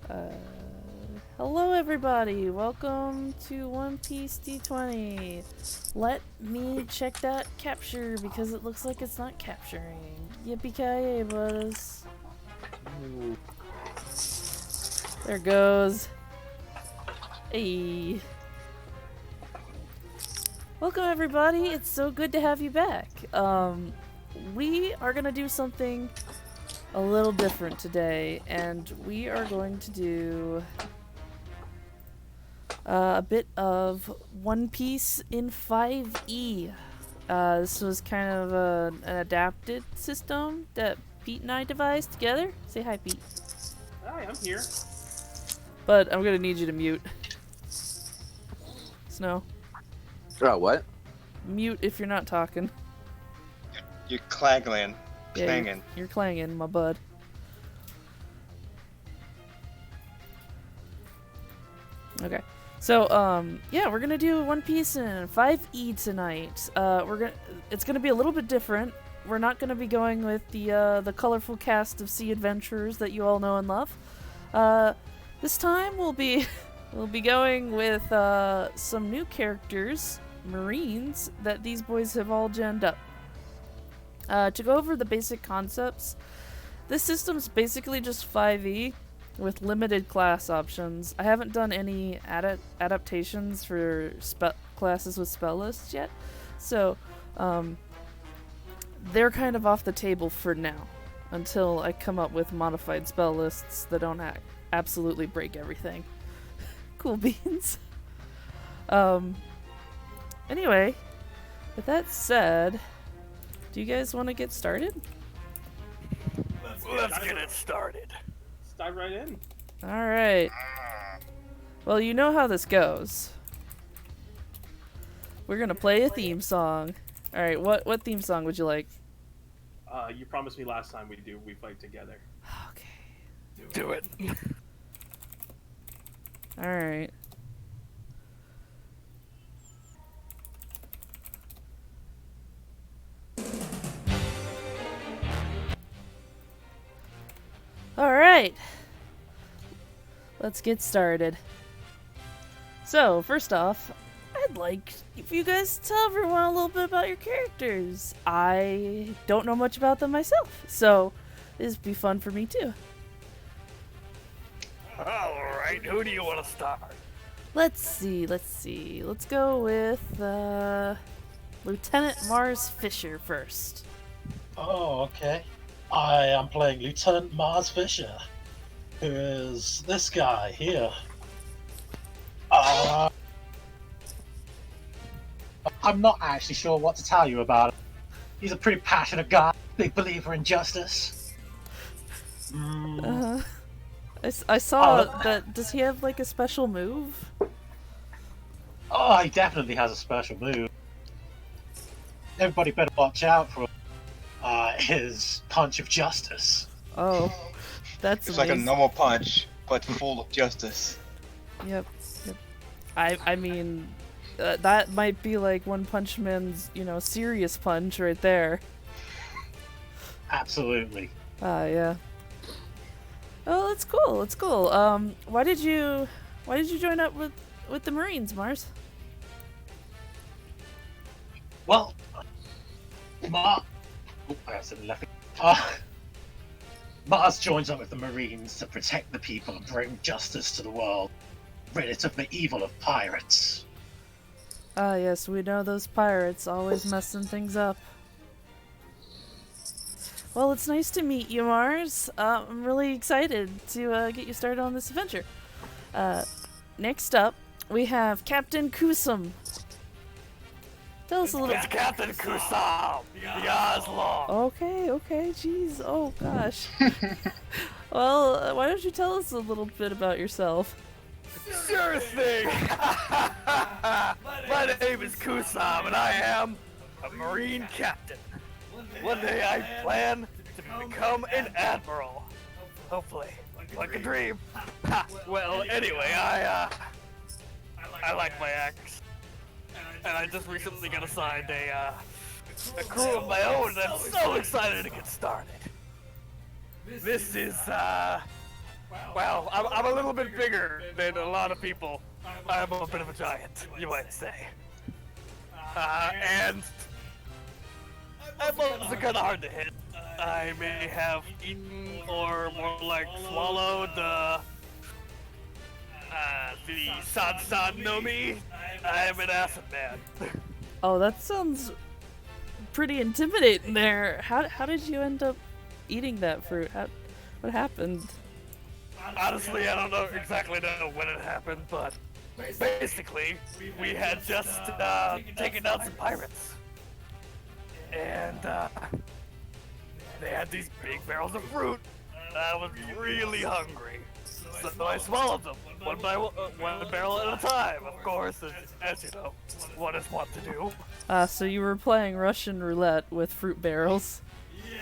Uh, Hello everybody, welcome to One Piece D20. Let me check that capture because it looks like it's not capturing. Yippee-ki-yay, buzz. There it goes. Hey. Welcome everybody, it's so good to have you back. We are gonna do something a little different today, and we are going to do a bit of One Piece in 5e. This was kind of an adapted system that Pete and I devised together. Say hi, Pete. Hi, I'm here. But I'm gonna need you to mute. Snow. Oh, what? Mute if you're not talking. You're clangling. Yeah, Clanging. you're clanging, my bud. Okay. So, yeah, we're gonna do One Piece in 5e tonight. It's gonna be a little bit different. We're not gonna be going with the colorful cast of sea adventurers that you all know and love. This time we'll be going with some new characters, Marines, that these boys have all genned up. To go over the basic concepts, this system's basically just 5e with limited class options. I haven't done any adaptations for classes with spell lists yet, so they're kind of off the table for now until I come up with modified spell lists that don't absolutely break everything. Cool beans. Anyway, with that said, do you guys want to get started? Let's get it started. Let's dive right in. Alright. Well, you know how this goes. We're gonna play a theme song. Alright, what theme song would you like? You promised me last time we fight together. Okay. Do it. Alright. Alright. Let's get started. So, first off, I'd like if you guys tell everyone a little bit about your characters. I don't know much about them myself, so this would be fun for me too. Alright, who do you want to start? Let's see. Let's go with Lieutenant Mars Fisher first. Oh, okay. I am playing Lieutenant Mars Fisher, who is this guy here. I'm not actually sure what to tell you about him. He's a pretty passionate guy, big believer in justice. I saw that. Does he have like a special move? Oh, he definitely has a special move. Everybody better watch out for his punch of justice. Oh, that's It's like a amazing. normal punch, but full of justice. Yep. I mean, that might be like One Punch Man's, serious punch right there. Absolutely. Yeah. Oh, that's cool. Why did you join up with the Marines, Mars? Well, Mars joins up with the Marines to protect the people and bring justice to the world, rid it of the evil of pirates. Yes, we know those pirates always messing things up. Well, it's nice to meet you, Mars. I'm really excited to get you started on this adventure. Next up, we have Captain Kusum. Tell us a little. It's Captain Kusum, the Oslo. Okay, jeez. Oh gosh. Well, why don't you tell us a little bit about yourself? Sure thing. My name is Kusum, and I am a Marine captain. One day I plan to become an admiral. Hopefully, like a dream. Well, anyway, I like my axe, and I just recently got assigned a crew of my own, and I'm so excited to get started. This is Well, I'm a little bit bigger than a lot of people. I'm a bit of a giant, you might say. And I'm also kind of hard to hit. I may have eaten, or more like swallowed, the San no Mi. I'm an acid man. Oh, that sounds pretty intimidating there. How did you end up eating that fruit? What happened? Honestly, I don't know exactly when it happened, but basically, we had just taken out some pirates. And they had these big barrels of fruit. I was really hungry, so I swallowed them one barrel at a time. Of course, as you know, one is wont to do. So you were playing Russian roulette with fruit barrels.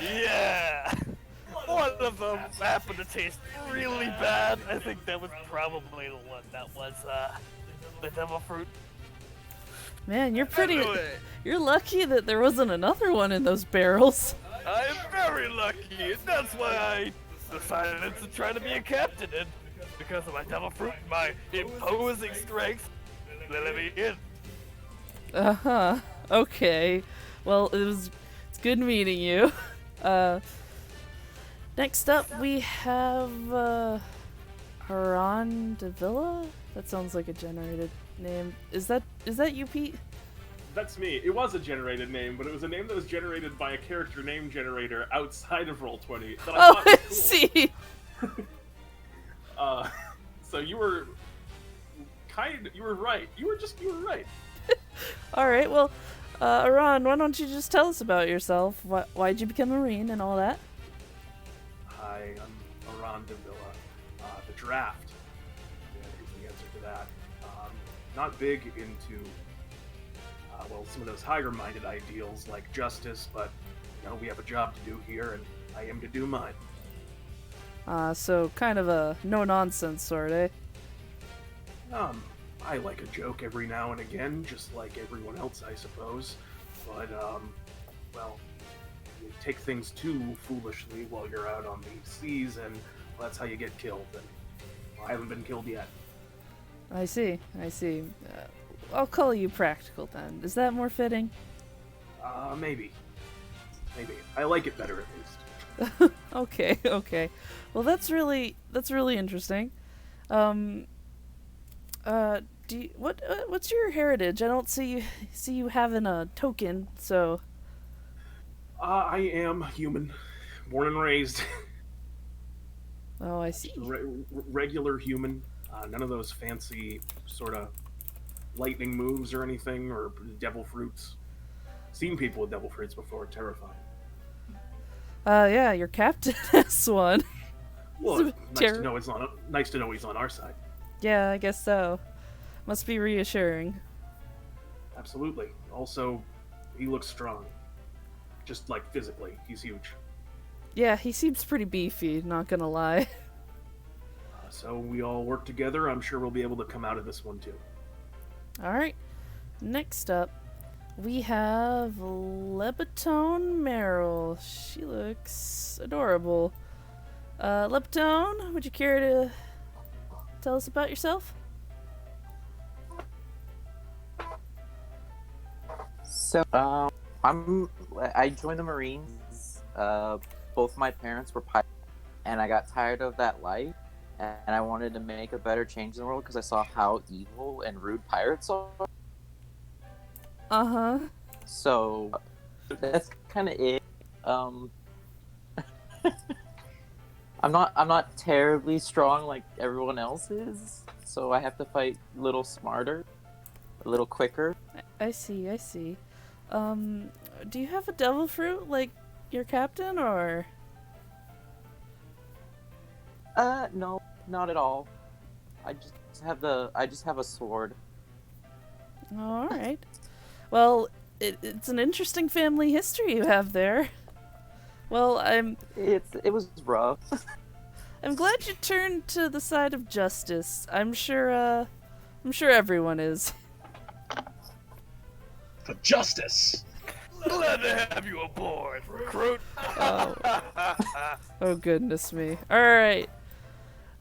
Yeah. One of them happened to taste really bad. I think that was probably the one that was the devil fruit. Man, you're lucky that there wasn't another one in those barrels. I'm very lucky, and that's why I decided to try to be a captain, and because of my devil fruit and my imposing strength, they let me in. Uh-huh. Okay. Well, it's good meeting you. Next up we have Haran de Villa? That sounds like a generated name. Is that you, Pete? That's me. It was a generated name, but it was a name that was generated by a character name generator outside of Roll20 that I thought was cool. See. So you were right. You were right. All right. Well, Haran, why don't you just tell us about yourself? Why'd you become a Marine and all that? Hi, I'm Haran de Villa. The draft is the answer to that. Not big into some of those higher-minded ideals like justice, but we have a job to do here, and I am to do mine. So kind of a no-nonsense sort, eh? I like a joke every now and again, just like everyone else, I suppose. But, you take things too foolishly while you're out on the seas, and that's how you get killed. And I haven't been killed yet. I see. I'll call you practical then. Is that more fitting? Maybe. I like it better at least. Okay. Well, that's really interesting. What's your heritage? I don't see you having a token, so. I am human, born and raised. Oh, I see. Regular human. None of those fancy sort of lightning moves or anything, or devil fruits. Seen people with devil fruits before, terrifying. Yeah, your captain has one. Well, nice to know he's on our side. Yeah, I guess so. Must be reassuring. Absolutely. Also, he looks strong. Just like physically, he's huge. Yeah, he seems pretty beefy, not gonna lie. So we all work together. I'm sure we'll be able to come out of this one too. Alright. Next up, we have Lebetone Meryl. She looks adorable. Lebetone, would you care to tell us about yourself? So, I joined the Marines. Both my parents were pirates, and I got tired of that life, and I wanted to make a better change in the world because I saw how evil and rude pirates are. Uh-huh. So, that's kind of it. I'm not terribly strong like everyone else is, so I have to fight a little smarter, a little quicker. I see. Do you have a devil fruit like your captain, or? No, not at all. I just have a sword. All right. Well, it's an interesting family history you have there. Well, It was rough. I'm glad you turned to the side of justice. I'm sure everyone is. For justice! Glad to have you aboard, recruit. Oh goodness me. All right.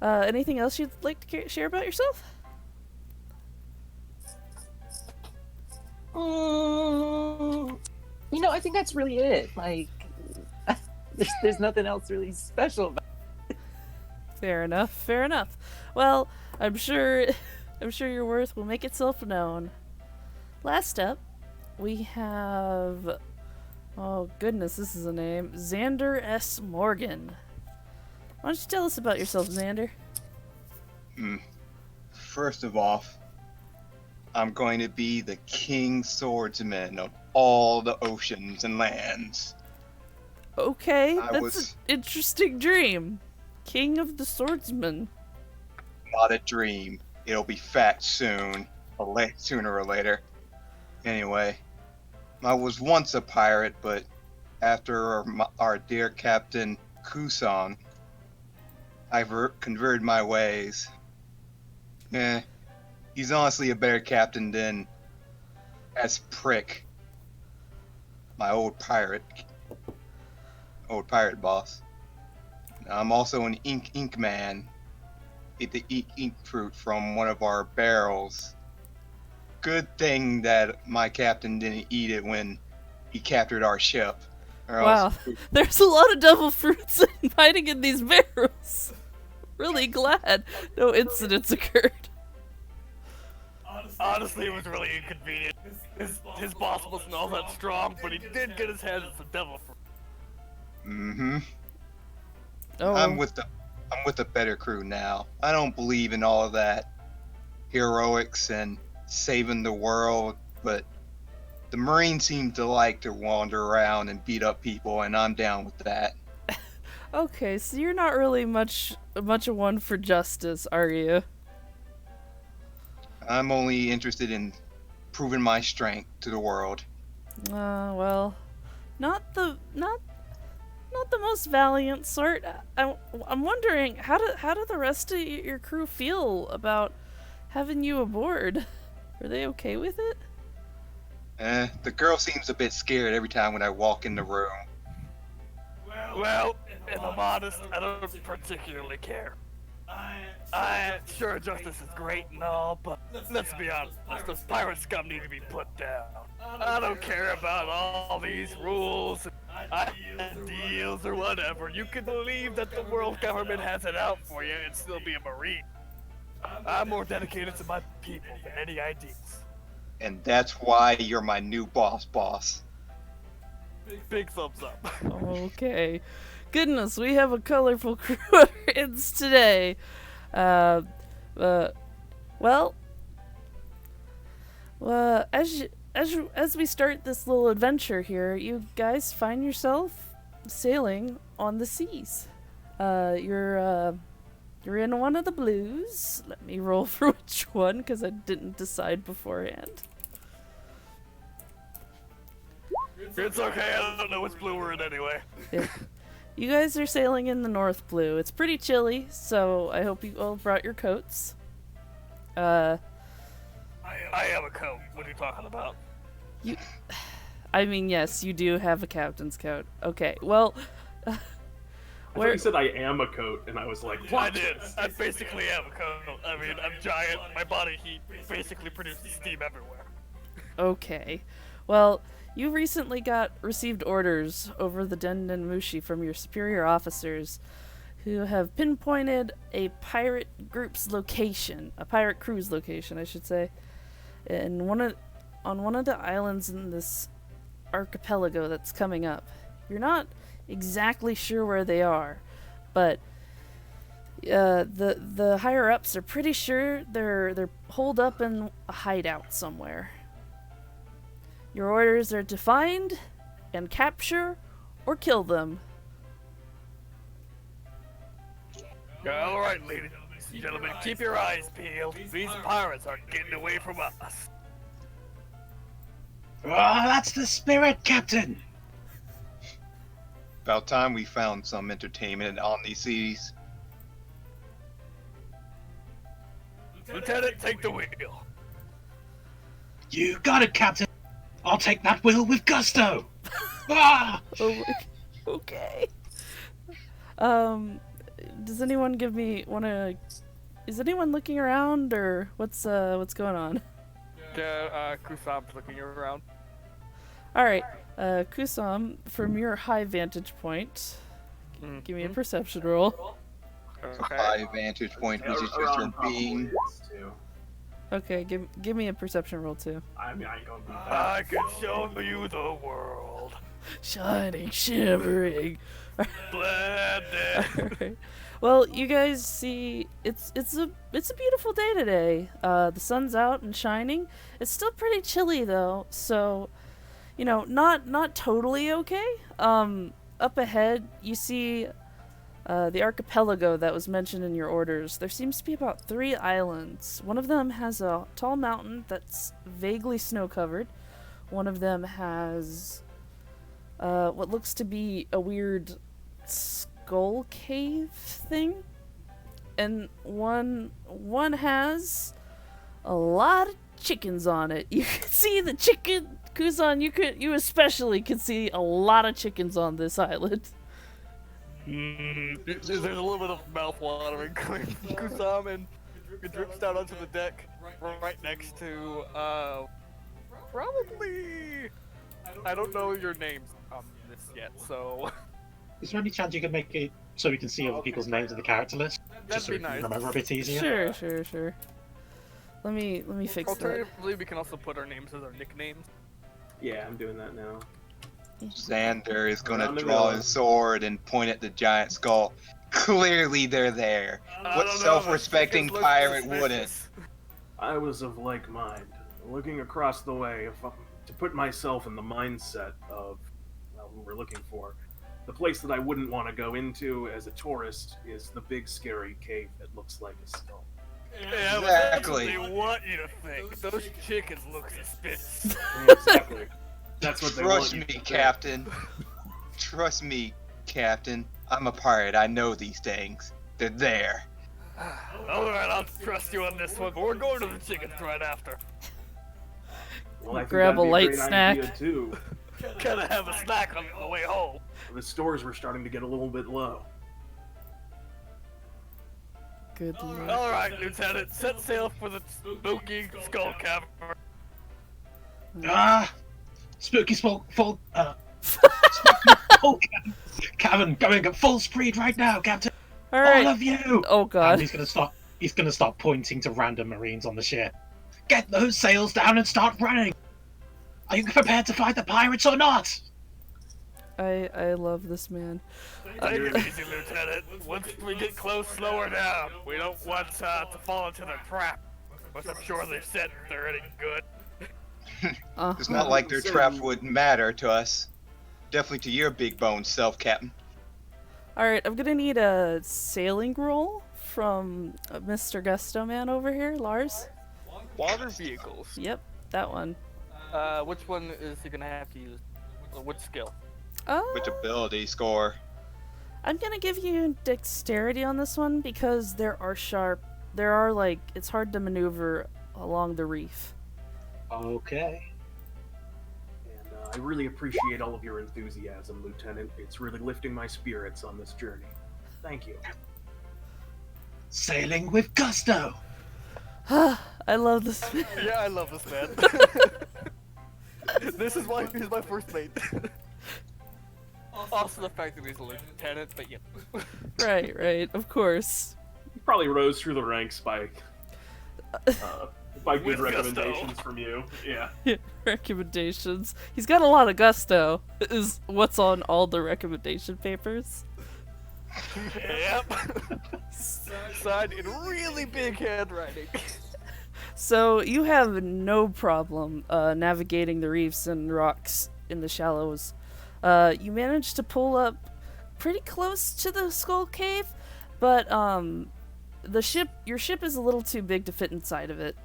Anything else you'd like to share about yourself? I think that's really it. Like, there's nothing else really special about Fair enough. Fair enough. Well, I'm sure your worth will make itself known. Last up, we have. Oh goodness, this is a name. Xander S. Morgan. Why don't you tell us about yourself, Xander? First of all, I'm going to be the king swordsman of all the oceans and lands. Okay, I that's was- an interesting dream. King of the Swordsmen. Not a dream. It'll be fact soon, sooner or later. Anyway, I was once a pirate, but after our dear captain Kusum, I've converted my ways. He's honestly a better captain than as prick, my old pirate boss. I'm also an ink man. Get the ink fruit from one of our barrels. Good thing that my captain didn't eat it when he captured our ship. Or Wow, else there's a lot of devil fruits hiding in these barrels. Really glad no incidents occurred. Honestly, it was really inconvenient. His boss wasn't all that strong, but he did get his hands on some devil fruit. Mm-hmm. Oh, I'm with the better crew now. I don't believe in all of that heroics and saving the world, but the Marines seem to like to wander around and beat up people, and I'm down with that. okay. So you're not really much of one for justice, are you? I'm only interested in proving my strength to the world. Well, not the most valiant sort. I'm wondering how do the rest of your crew feel about having you aboard? Are they okay with it? The girl seems a bit scared every time when I walk in the room. Well, if I'm honest, I don't particularly care. Sure, justice is great and all, but let's be honest, those pirate scum need to be put down. I don't care about all these rules and deals or whatever. You can believe that the world government has it out for you and still be a Marine. I'm more dedicated to my people than any ideas. And that's why you're my new boss. Big thumbs up. Okay. Goodness, we have a colorful crew of Marines today. As we start this little adventure here, you guys find yourself sailing on the seas. You're in one of the blues. Let me roll for which one, because I didn't decide beforehand. It's okay, I don't know which blue we're in anyway. You guys are sailing in the North Blue. It's pretty chilly, so I hope you all brought your coats. I have a coat. What are you talking about? I mean, yes, you do have a captain's coat. Okay, well, I thought you said I am a coat, and I was like, what? I did. I basically have a coat. I mean, I'm giant. My body heat basically produces steam everywhere. Okay, well, you recently received orders over the Den Mushi from your superior officers, who have pinpointed a pirate crew's location, I should say, on one of the islands in this archipelago that's coming up. You're not exactly sure where they are, but the higher ups are pretty sure they're holed up in a hideout somewhere. Your orders are to find and capture or kill them. Alright, ladies and gentlemen, keep your eyes peeled. These pirates are getting away from us. Oh, that's the spirit, Captain! About time we found some entertainment on these seas. Lieutenant, take the wheel. You got it, Captain! I'll take that wheel with gusto! Ah! Oh, okay. does anyone is anyone looking around, or what's going on? Kusum's looking around. Alright, Kusum, from your high vantage point, give me a perception roll. Okay. High vantage point, which is just your Around probably being. is, too. Okay, give me a perception roll too. I mean, I ain't gonna be that. I can show you the world. Shining, shimmering. Splendid. Alright. Well, you guys see, it's a beautiful day today. The sun's out and shining. It's still pretty chilly though, so not totally okay. Up ahead, you see the archipelago that was mentioned in your orders. There seems to be about 3 islands. One of them has a tall mountain that's vaguely snow-covered. One of them has what looks to be a weird skull cave thing. And one has a lot of chickens on it. You can see the chicken, Kuzan, you especially can see a lot of chickens on this island. There's a little bit of mouth watering coming from Kusum, and it drips down onto the deck right next to, probably, I don't know your names on this yet, so. Is there any chance you can make it so we can see other people's names in the character list? Just so we That'd be can nice. remember a bit easier. Sure. Let me fix that. Alternatively, we can also put our names as our nicknames. Yeah, I'm doing that now. Xander is gonna Around the draw village. his sword and point at the giant skull. Clearly they're there. I What don't know, self-respecting the chickens look pirate suspicious. wouldn't? I was of like mind, looking across the way to put myself in the mindset of who we're looking for. The place that I wouldn't want to go into as a tourist is the big scary cave that looks like a skull. Yeah, but Exactly. that's what they want you to think. Those chickens look suspicious. Exactly. That's what they want Trust you me, to think. Captain. Trust me, Captain. I'm a pirate. I know these things. They're there. Alright, I'll trust you on this one, but we're going to the chickens right after. Well, I think Grab that'd a be light great snack. idea, too. Gotta have a snack on the way home. The stores were starting to get a little bit low. Good lord. Alright, Lieutenant, set sail for the spooky skull cavern. Spooky Cavern going at full speed right now, Captain. All Alright. of you. Oh And god. he's gonna start pointing to random marines on the ship. Get those sails down and start running. Are you prepared to fight the pirates or not? I love this man. Take it easy, Lieutenant. Once we get close, slow her down. We don't want to fall into their trap. But I'm sure they said they're any good. It's not like their traps wouldn't matter to us. Definitely to your big bone self, Captain. Alright, I'm gonna need a sailing roll from Mr. Gusto Man over here, Lars. Water vehicles. Yep, that one. Which one is he gonna have to use? Which skill? Which ability score? I'm gonna give you dexterity on this one because it's hard to maneuver along the reef. Okay. And I really appreciate all of your enthusiasm, Lieutenant. It's really lifting my spirits on this journey. Thank you. Sailing with gusto. I love this man. Yeah, I love this man. This is why he's my first mate. Also the fact that he's a lieutenant, but yeah. Right, of course. You probably rose through the ranks by good With recommendations gusto. from you. Yeah. Recommendations. He's got a lot of gusto, is what's on all the recommendation papers. Yep. Signed in really big handwriting. So you have no problem navigating the reefs and rocks in the shallows. You managed to pull up pretty close to the skull cave, but your ship is a little too big to fit inside of it.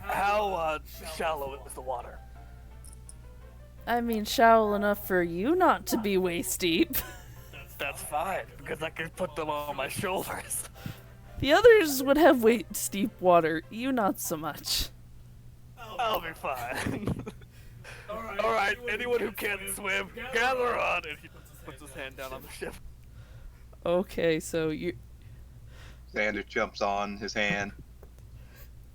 How shallow is the water? I mean, shallow enough for you not to be waist deep. That's fine, because I can put them on my shoulders. The others would have waist deep water, you not so much. I'll be fine. Alright, anyone who can't swim, gather on! And he puts his hand down on the ship. Okay, so you. Xander jumps on his hand.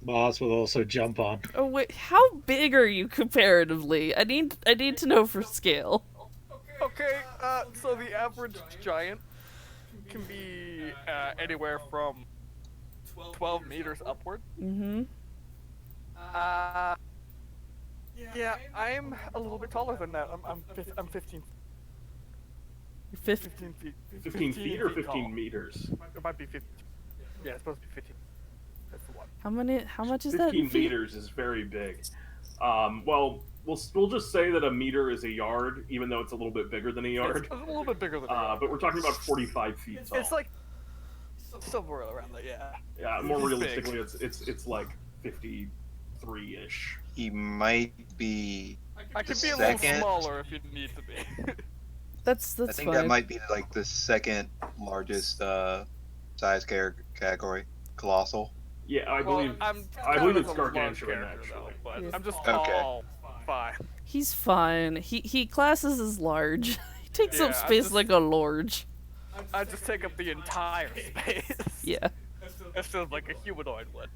Mars will also jump on. Oh wait, how big are you comparatively? I need to know for scale. Okay, so the average giant can be anywhere from 12 meters upward. Mm-hmm. Yeah, I'm a little bit taller than that. I'm 15. You're 50. 15 feet. 15 feet or 15 tall. meters? It might be 15. Yeah, it's supposed to be 15. That's the one. How much is that? 15 in feet? meters is very big. Well, we'll just say that a meter is a yard, even though it's a little bit bigger than a yard. It's a little bit bigger than that. But we're talking about 45 feet tall. It's like somewhere around there, yeah. Yeah, more It's realistically, it's like 53-ish. He might be. I could The be a little second- smaller if you need to be. That's I think fine. that might be like the second largest size category. Colossal. Yeah, I Well, believe. I'm I believe kind it's of a large gargantuan, character, actually. though, but Yeah. I'm just Okay. tall. Fine. He's fine. He classes as large. He takes up Yeah, I'm space just- like a large. I just take up the entire space. Yeah. Instead of like a humanoid one.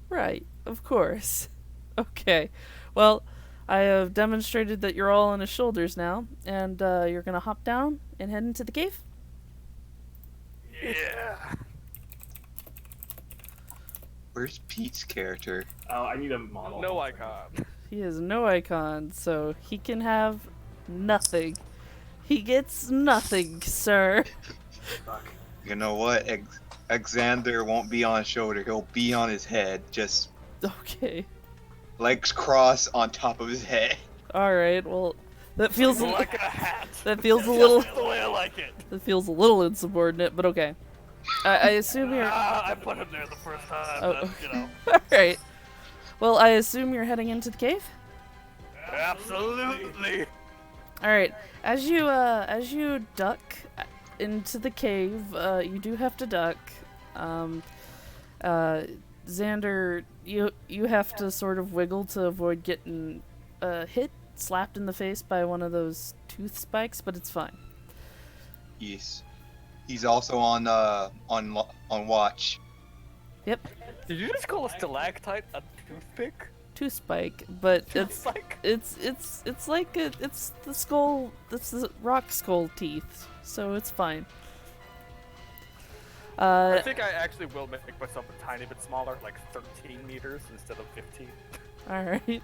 Right. Of course. Okay. Well, I have demonstrated that you're all on his shoulders now, and you're gonna hop down and head into the cave. Yeah. Where's Pete's character? I need a model. No icon. He has no icon, so he can have nothing. He gets nothing, sir. Fuck. You know what? Xander won't be on his shoulder. He'll be on his head. Just Okay. legs crossed on top of his head. All right. Well, that feels a, Like a hat. that feels a little Just the way I like it. that feels a little insubordinate, but okay. I assume you're. I put him there the first time, Oh, but, you know. All right. Well, I assume you're heading into the cave. Absolutely. All right. As you duck into the cave, you do have to duck. Xander, you have to sort of wiggle to avoid getting slapped in the face by one of those tooth spikes, but it's fine. Yes. He's also on watch. Yep, Did you just call a stalactite a toothpick? tooth spike, but Toothpick? it's like it's the skull, it's the rock skull teeth, so it's fine. I think I actually will make myself a tiny bit smaller, like 13 meters instead of 15. All right.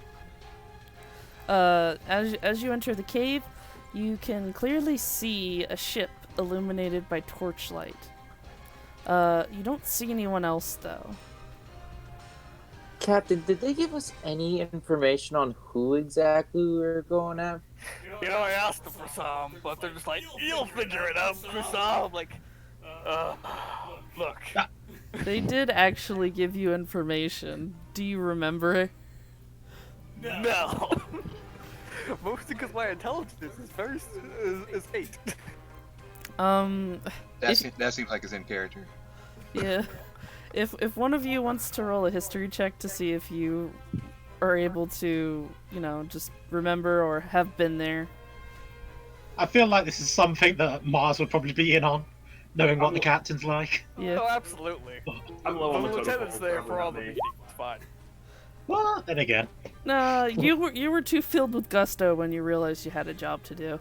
As you enter the cave, you can clearly see a ship illuminated by torchlight. You don't see anyone else though. Captain, did they give us any information on who exactly we were going after? You know, I asked them for some, but they're just like, you'll figure it out for some. I'm like, look. They did actually give you information. Do you remember? No. Mostly because my intelligence is 8. That seems like it's in character. Yeah. If one of you wants to roll a history check to see if you are able to, just remember or have been there. I feel like this is something that Mars would probably be in on, knowing what the captain's like. Yeah. Oh, absolutely. I'm low on The the totem lieutenant's pole, there probably for all not the me. meetings. It's fine. Well, then again. Nah, you were too filled with gusto when you realized you had a job to do.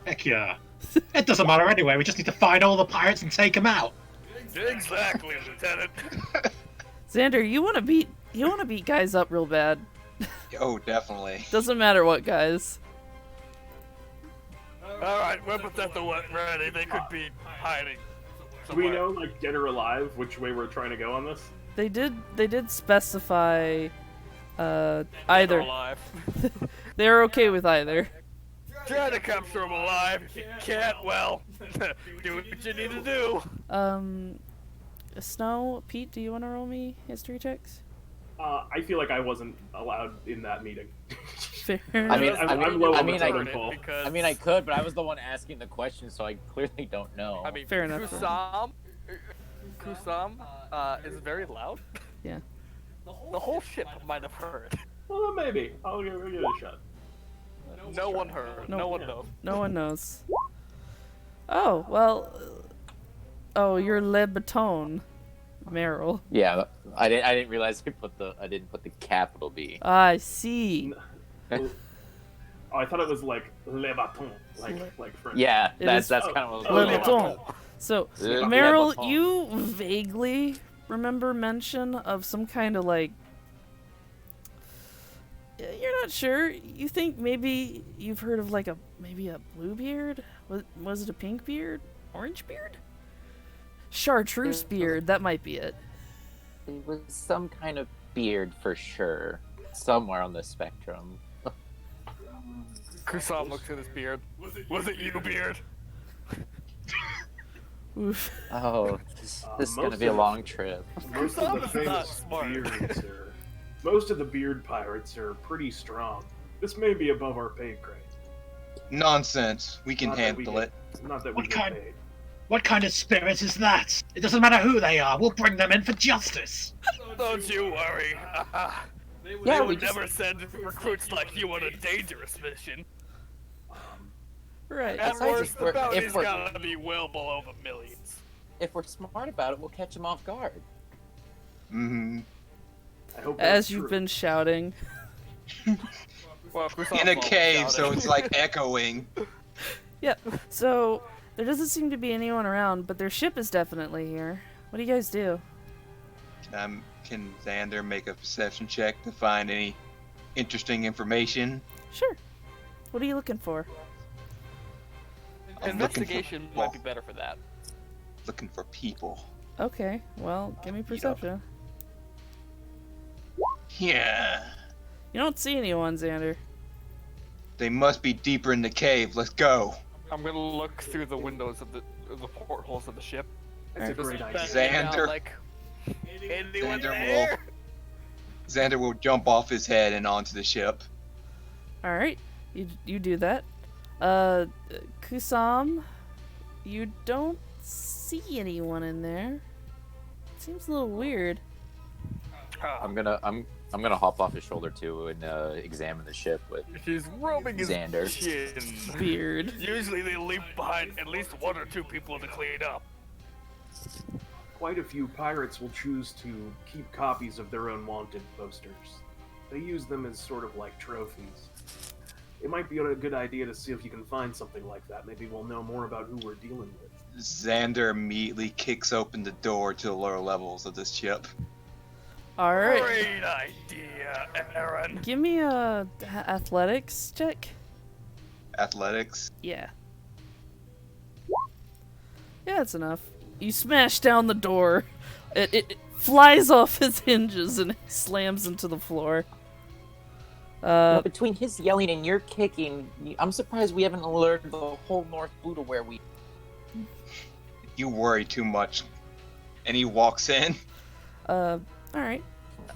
Heck yeah. It doesn't matter anyway, we just need to find all the pirates and take them out. Exactly, Lieutenant. Xander, you wanna beat guys up real bad. Oh, definitely. Doesn't matter what guys. Alright, weapons at the ready. They could be hiding. Do we somewhere. know, like, dead or alive, which way we're trying to go on this? They did specify They're either. alive. They're okay with either. Try to capture them alive. If you can't, well, do what you need to do. Snow, Pete, do you want to roll me history checks? I feel like I wasn't allowed in that meeting. Fair. I mean, I'm low on the I totem pole. could, but I was the one asking the question, so I clearly don't know. I mean, Fair enough. Kusum is very loud. Yeah. The whole ship might have heard. Well, maybe. I'll give it a shot. No one heard. No. No one knows. No one knows. Oh, well. Oh, you're Le Baton, Meryl. Yeah, I didn't realize I didn't put the capital B. I see. Oh, I thought it was like Le Baton, like French. Yeah, It that's is- kind of what Le I was Baton. So, Le Meryl, Baton. you vaguely remember mention of some kind of like. You're not sure. You think maybe you've heard of like maybe a Bluebeard? Was it a pink beard? Orange beard? Chartreuse beard. That might be it. It was some kind of beard for sure, somewhere on the spectrum. Kusum looks at his beard. Was it you, beard? Oof. Oh, this is gonna most be a of- long trip. Most of the Kusum is not famous smart. beards are. Most of the beard pirates are pretty strong. This may be above our pay grade. Nonsense. We can Not that we handle get- it. Not that we What get kind- paid. What kind of spirit is that? It doesn't matter who they are. We'll bring them in for justice. Don't you worry. Yeah, They we would just- never send recruits like you on a dangerous mission. Right. At Besides, worst, if the we're- bounty's if we're- gotta be well below the millions. If we're smart about it, we'll catch them off guard. Hmm. I hope As that's you've true. been shouting. Well, Kusum's In a all cave, shouting. so it's like echoing. So, there doesn't seem to be anyone around, but their ship is definitely here. What do you guys do? Can Xander make a perception check to find any interesting information? Sure. What are you looking for? I'm looking Investigation for- might be better for that. Looking for people. Okay, well, give me perception. Yeah. You don't see anyone, Xander. They must be deeper in the cave. Let's go. I'm gonna look through the windows of the portholes of the ship. That's a Just great Just idea. bang it out Xander. like, anyone Xander there? Xander will jump off his head and onto the ship. Alright, you do that. Kusam, you don't see anyone in there. Seems a little weird. I'm gonna hop off his shoulder too and examine the ship with He's rubbing his Xander. chin. Beard. Usually they leave behind at least one or two people to clean up. Quite a few pirates will choose to keep copies of their own wanted posters. They use them as sort of like trophies. It might be a good idea to see if you can find something like that. Maybe we'll know more about who we're dealing with. Xander immediately kicks open the door to the lower levels of this ship. Alright, Great idea, Aaron. give me a athletics check. Athletics. Yeah. Yeah, that's enough. You smash down the door. It flies off its hinges and slams into the floor. Between his yelling and your kicking, I'm surprised we haven't alerted the whole North Blue to where we. You worry too much. And he walks in. Alright.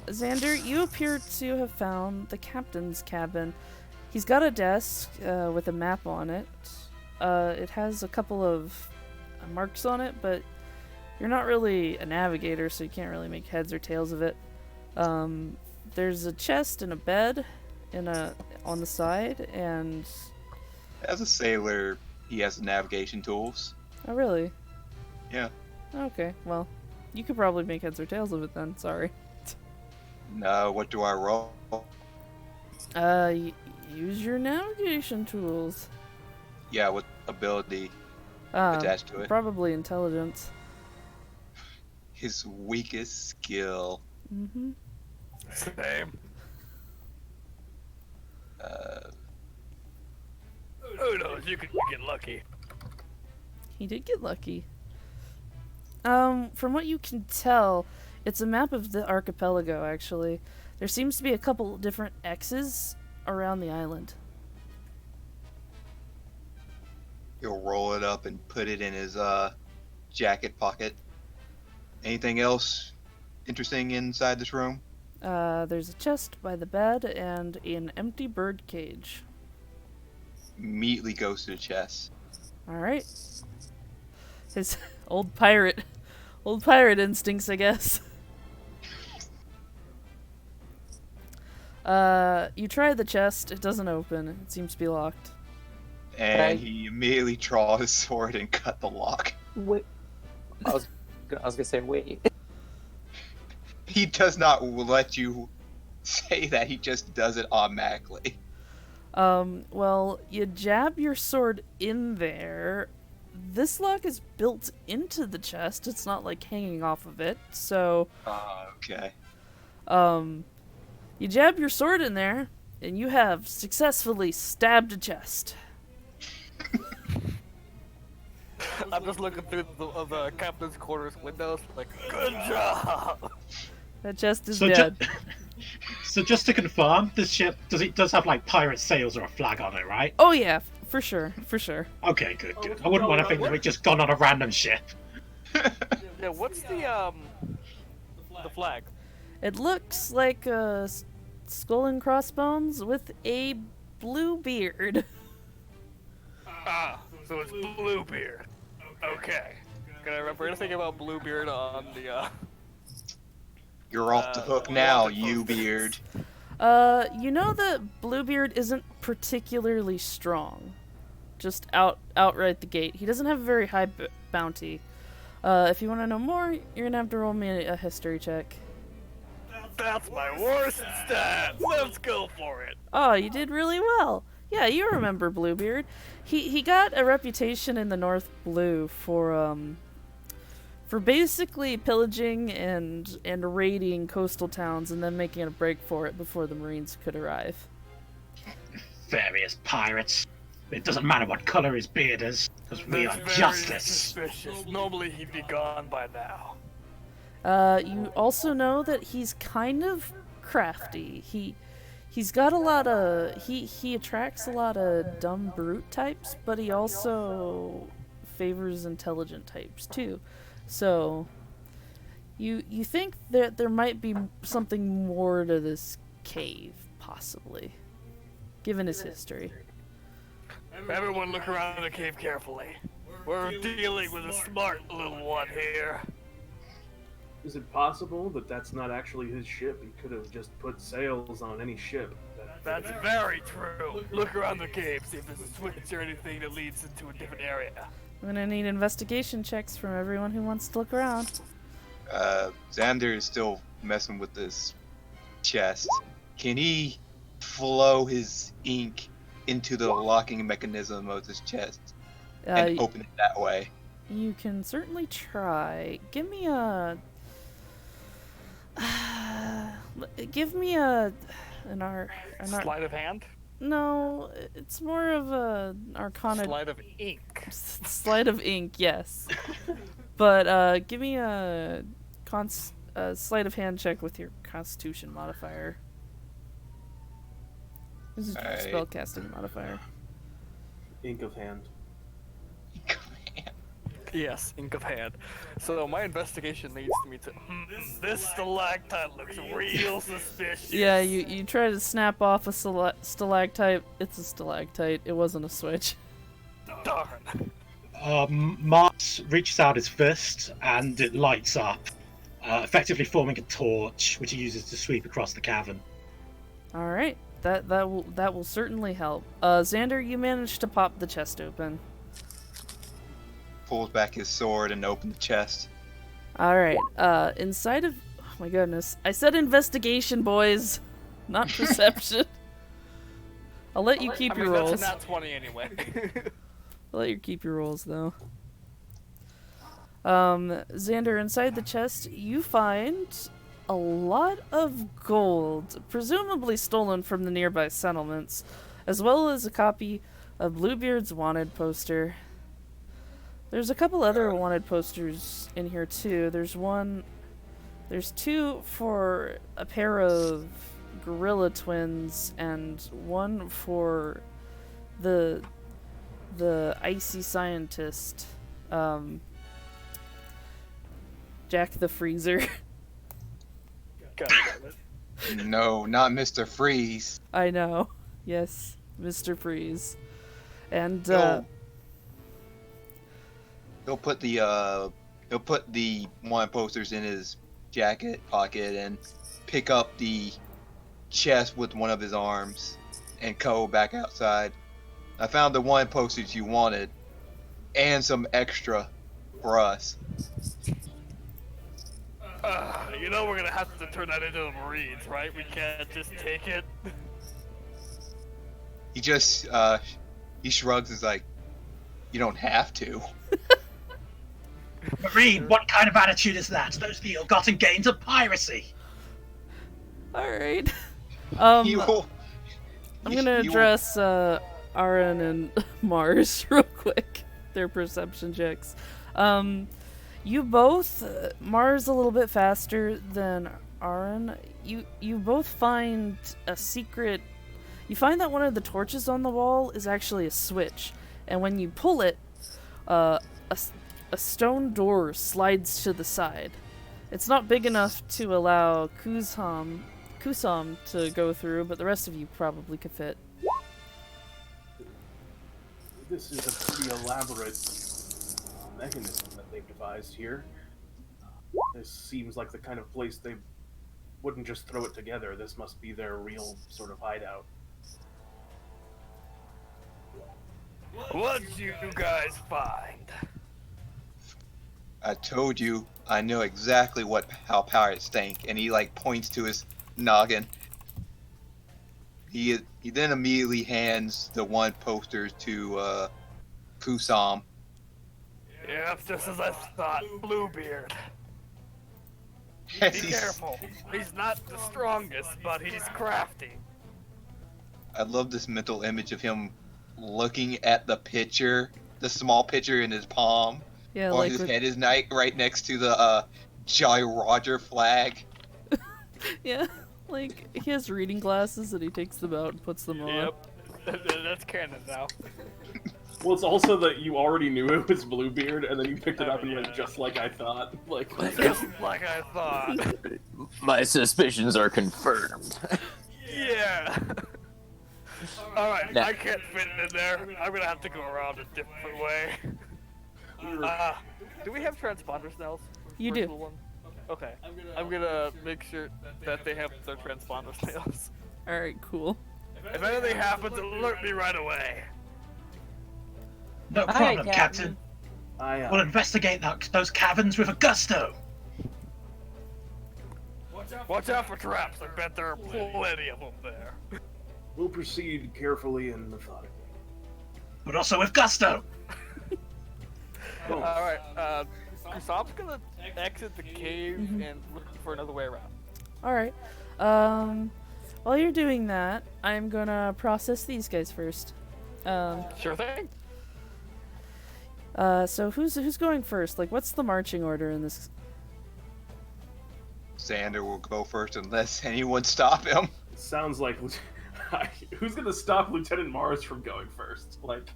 Xander, you appear to have found the captain's cabin. He's got a desk with a map on it. It has a couple of marks on it, but you're not really a navigator, so you can't really make heads or tails of it. There's a chest and a bed on the side, and... As a sailor, he has navigation tools. Oh, really? Yeah. Okay, well, you could probably make heads or tails of it then, sorry. No, what do I roll? Use your navigation tools. Yeah, with ability Um, attached to it. Probably intelligence. His weakest skill. Mm-hmm. Same. Uh, Who knows? You could get lucky. He did get lucky. From what you can tell, it's a map of the archipelago, actually. There seems to be a couple different X's around the island. he'll roll it up and put it in his jacket pocket. Anything else interesting inside this room? There's a chest by the bed and an empty bird cage. Immediately goes to the chest. Alright. His old pirate instincts, I guess. You try the chest, it doesn't open. It seems to be locked. I- he immediately draws his sword and cut the lock. Wait. I was gonna say wait. He does not let you say that. He just does it automatically. Well, you jab your sword in there. This lock is built into the chest. It's not like hanging off of it. So, Okay. you jab your sword in there, and you have successfully stabbed a chest. I'm just looking through the captain's quarters windows, like, good job. That chest is So, dead. so just to confirm, this ship does have like pirate sails or a flag on it, right? Oh yeah, for sure, for sure. Okay, good. I wouldn't want to think that we've just gone on a random ship. Yeah, what's the flag? It looks like a skull and crossbones with a Bluebeard. Ah, so it's Bluebeard. Okay. We're gonna think about Bluebeard on the, You're off the hook now, you beard. You know that Bluebeard isn't particularly strong. Just outright the gate. He doesn't have a very high bounty. If you want to know more, you're gonna have to roll me a history check. That's my worst stat! Let's go for it! Oh, you did really well. Yeah, you remember Bluebeard. He got a reputation in the North Blue for basically pillaging and raiding coastal towns and then making a break for it before the Marines could arrive. Various pirates. It doesn't matter what color his beard is, because we are That's very justice. suspicious. Normally he'd be gone by now. You also know that he's kind of crafty. He's got a lot of he attracts a lot of dumb brute types, but he also favors intelligent types too. So you think that there might be something more to this cave, possibly, given his history. Everyone look around the cave carefully. We're dealing with a smart little one here. Is it possible that that's not actually his ship? He could have just put sails on any ship. That's very true. Look around the cave, see if there's a switch or anything that leads into a different area. I'm gonna need investigation checks from everyone who wants to look around. Xander is still messing with this chest. Can he flow his ink into the locking mechanism of this chest and open it that way? You can certainly try. Give me a Sleight of hand? No, it's more of a arcana. Sleight of ink. Sleight of ink, yes. But give me a sleight of hand check with your Constitution modifier. This is your spellcasting modifier. Ink of hand. Yes, ink of hand. So my investigation leads me to this stalactite looks real suspicious. Yeah, you try to snap off a stalactite. It's a stalactite. It wasn't a switch. Darn. Mars reaches out his fist and it lights up, effectively forming a torch, which he uses to sweep across the cavern. All right, that will certainly help. Xander, you managed to pop the chest open. Pulls back his sword and opens the chest. All right, inside of oh my goodness, I said investigation, boys, not perception. I'll let you keep your rolls. That's a nat 20 anyway. I'll let you keep your rolls though. Xander, inside the chest, you find a lot of gold, presumably stolen from the nearby settlements, as well as a copy of Bluebeard's wanted poster. There's a couple other wanted posters in here too. There's two for a pair of gorilla twins and one for the icy scientist, Jack the Freezer. God damn it. No, not Mr. Freeze. I know. Yes, Mr. Freeze. And He'll put the one posters in his jacket pocket and pick up the chest with one of his arms and go back outside. I found the one postage you wanted, and some extra for us. You know we're gonna have to turn that into the Marines, right? We can't just take it. He just, he shrugs and is like, you don't have to. Marine, what kind of attitude is that? Those are the ill-gotten gains of piracy. All right. You will, I'm gonna address Aaron and Mars real quick. Their perception checks. You both, Mars a little bit faster than Aaron. You both find a secret. You find that one of the torches on the wall is actually a switch, and when you pull it, a stone door slides to the side. It's not big enough to allow Kusum to go through, but the rest of you probably could fit. This is a pretty elaborate mechanism that they've devised here. This seems like the kind of place they wouldn't just throw it together. This must be their real sort of hideout. What'd you guys find? I told you I know exactly how pirates think, and he like points to his noggin. He then immediately hands the one poster to Kusum. Yep, just as I thought. Bluebeard. Be careful. He's not the strongest, but he's crafty. I love this mental image of him looking at the picture, the small picture in his palm, Yeah, while like his with, head is right next to the Jolly Roger flag. yeah, like he has reading glasses and he takes them out and puts them on. Yep. That's canon now. Well, it's also that you already knew it was Bluebeard, and then you picked it up and you went, just like I thought. Like, Just like I thought. My suspicions are confirmed. Yeah. Alright, Nah. I can't fit in there. I'm gonna have to go around a different way. Do we have transponders now? You First do. one? Okay. I'm gonna make sure that they have their transponder snails. All right, cool. If anything happens, alert me right away. No Aye, problem, Captain. Captain. We'll investigate those caverns with a gusto. Watch out for traps. I bet there are plenty of them there. We'll proceed carefully and methodically. But also with gusto. Alright, Kusum's gonna exit the cave and look for another way around. All right. While you're doing that, I'm gonna process these guys first. Sure thing. So who's going first? Like, what's the marching order in this? Xander will go first unless anyone stop him. It sounds like who's gonna stop Lieutenant Mars from going first? Like,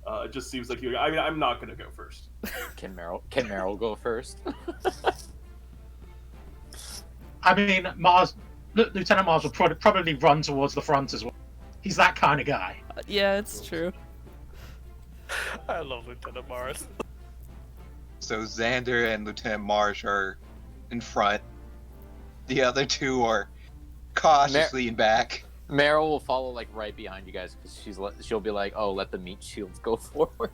it just seems like you. I mean, I'm not gonna go first. Can Meryl go first? I mean, Lieutenant Mars will probably run towards the front as well. He's that kind of guy. Yeah, it's true. I love Lieutenant Mars. So Xander and Lieutenant Mars are in front. The other two are cautiously in back. Meryl will follow like right behind you guys because she'll be like, "Oh, let the meat shields go forward."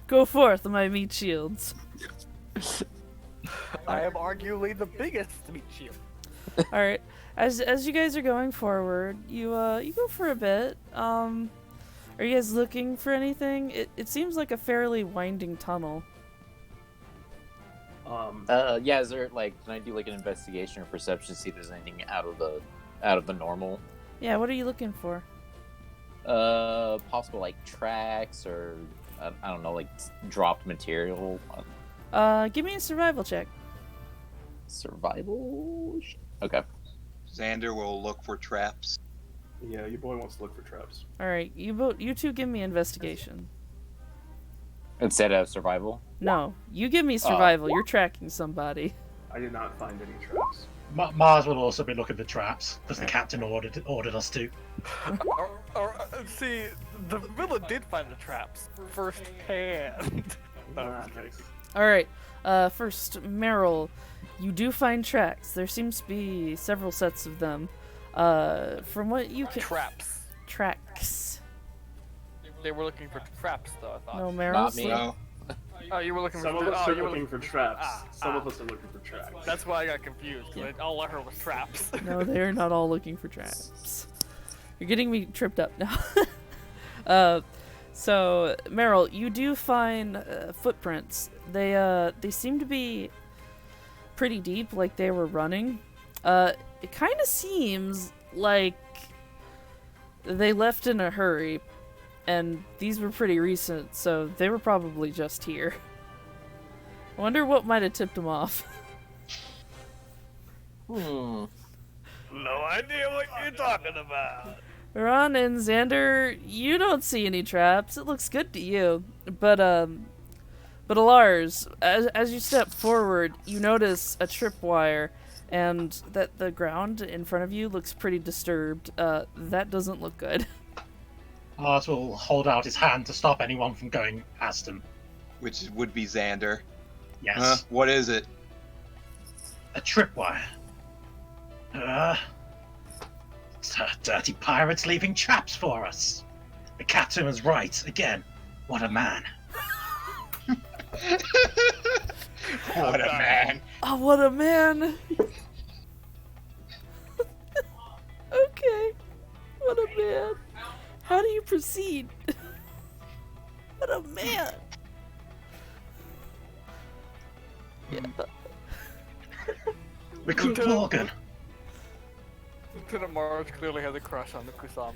Go forth, my meat shields. I am arguably the biggest meat shield. All right. As you guys are going forward, you go for a bit. Are you guys looking for anything? It seems like a fairly winding tunnel. Yeah. Is there like, can I do like an investigation or perception to see if there's anything out of the normal? Yeah. What are you looking for? Possible like tracks or I don't know, like dropped material. Give me a survival check. Survival. Okay. Xander will look for traps. Yeah, your boy wants to look for traps. All right. You two give me investigation. Instead of survival. No, you give me survival. You're tracking somebody. I did not find any traps. Mars will also be looking for traps because the captain ordered us to. See, the villain did find the traps first hand. Nice. All right. First, Meryl, you do find tracks. There seems to be several sets of them. From what you can... Traps. tracks. They were looking for traps, though, I thought. No, Not Meryl's me. No. Oh, you were looking Some for of us are you were looking for traps. Some of ah. us are looking for tracks. That's why I got confused, because all I heard was traps. No, they're not all looking for traps. You're getting me tripped up now. So Meryl, you do find footprints. They seem to be pretty deep, like they were running. It kind of seems like they left in a hurry, and these were pretty recent, so they were probably just here. I wonder what might have tipped them off. Hmm. No idea what you're talking about. Ron and Xander, you don't see any traps. It looks good to you. But Lars, as you step forward, you notice a tripwire, and that the ground in front of you looks pretty disturbed. That doesn't look good. Lars will hold out his hand to stop anyone from going past him. Which would be Xander. Yes. Huh? What is it? A tripwire. Dirty pirates leaving traps for us. The captain was right. Again, what a man. What a man. Oh, what a man! Okay. What a man. How do you proceed? What a man! Yeah. Recruit Morgan. Lieutenant Mars clearly has a crush on the Kusum.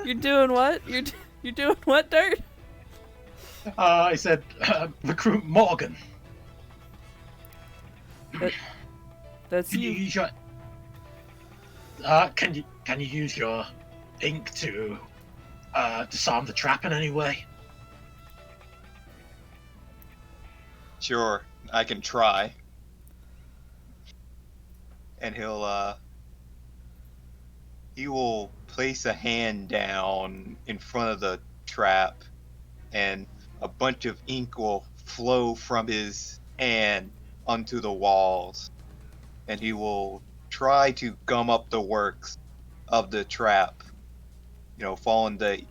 You're doing what? You're doing what, Dirt? I said, recruit Morgan. That's Can you you. use your? Can you use your ink to disarm the trap in any way? Sure, I can try. And he will place a hand down in front of the trap, and a bunch of ink will flow from his hand onto the walls, and he will try to gum up the works of the trap, following the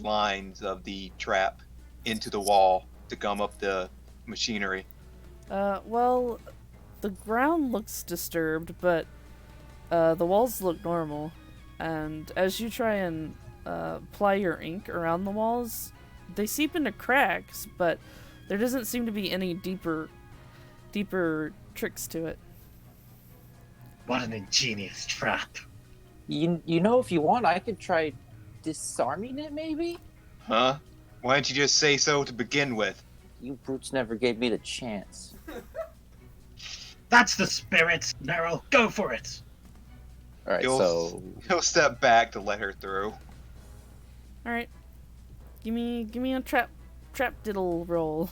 lines of the trap into the wall to gum up the machinery. Well, the ground looks disturbed, but the walls look normal. And as you try and apply your ink around the walls, they seep into cracks, but there doesn't seem to be any deeper tricks to it. What an ingenious trap. You know, if you want, I could try disarming it, maybe? Huh? Why didn't you just say so to begin with? You brutes never gave me the chance. That's the spirit, Meryl. Go for it. Alright, He'll step back to let her through. All right, give me a trap diddle roll.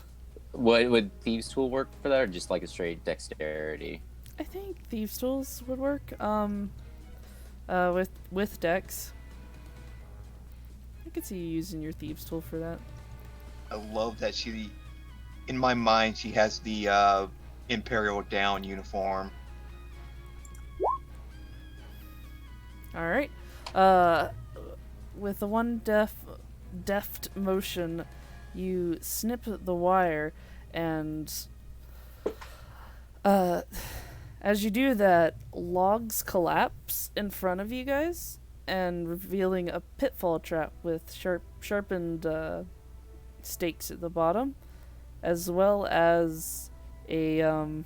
what would Thieves' Tool work for that, or just like a straight dexterity? I think thieves' tools would work. With dex. I could see you using your thieves' tool for that. I love that in my mind, she has the Imperial Down uniform. All right. With the one deft motion, you snip the wire, and as you do that, logs collapse in front of you guys, and revealing a pitfall trap with sharpened stakes at the bottom, as well as a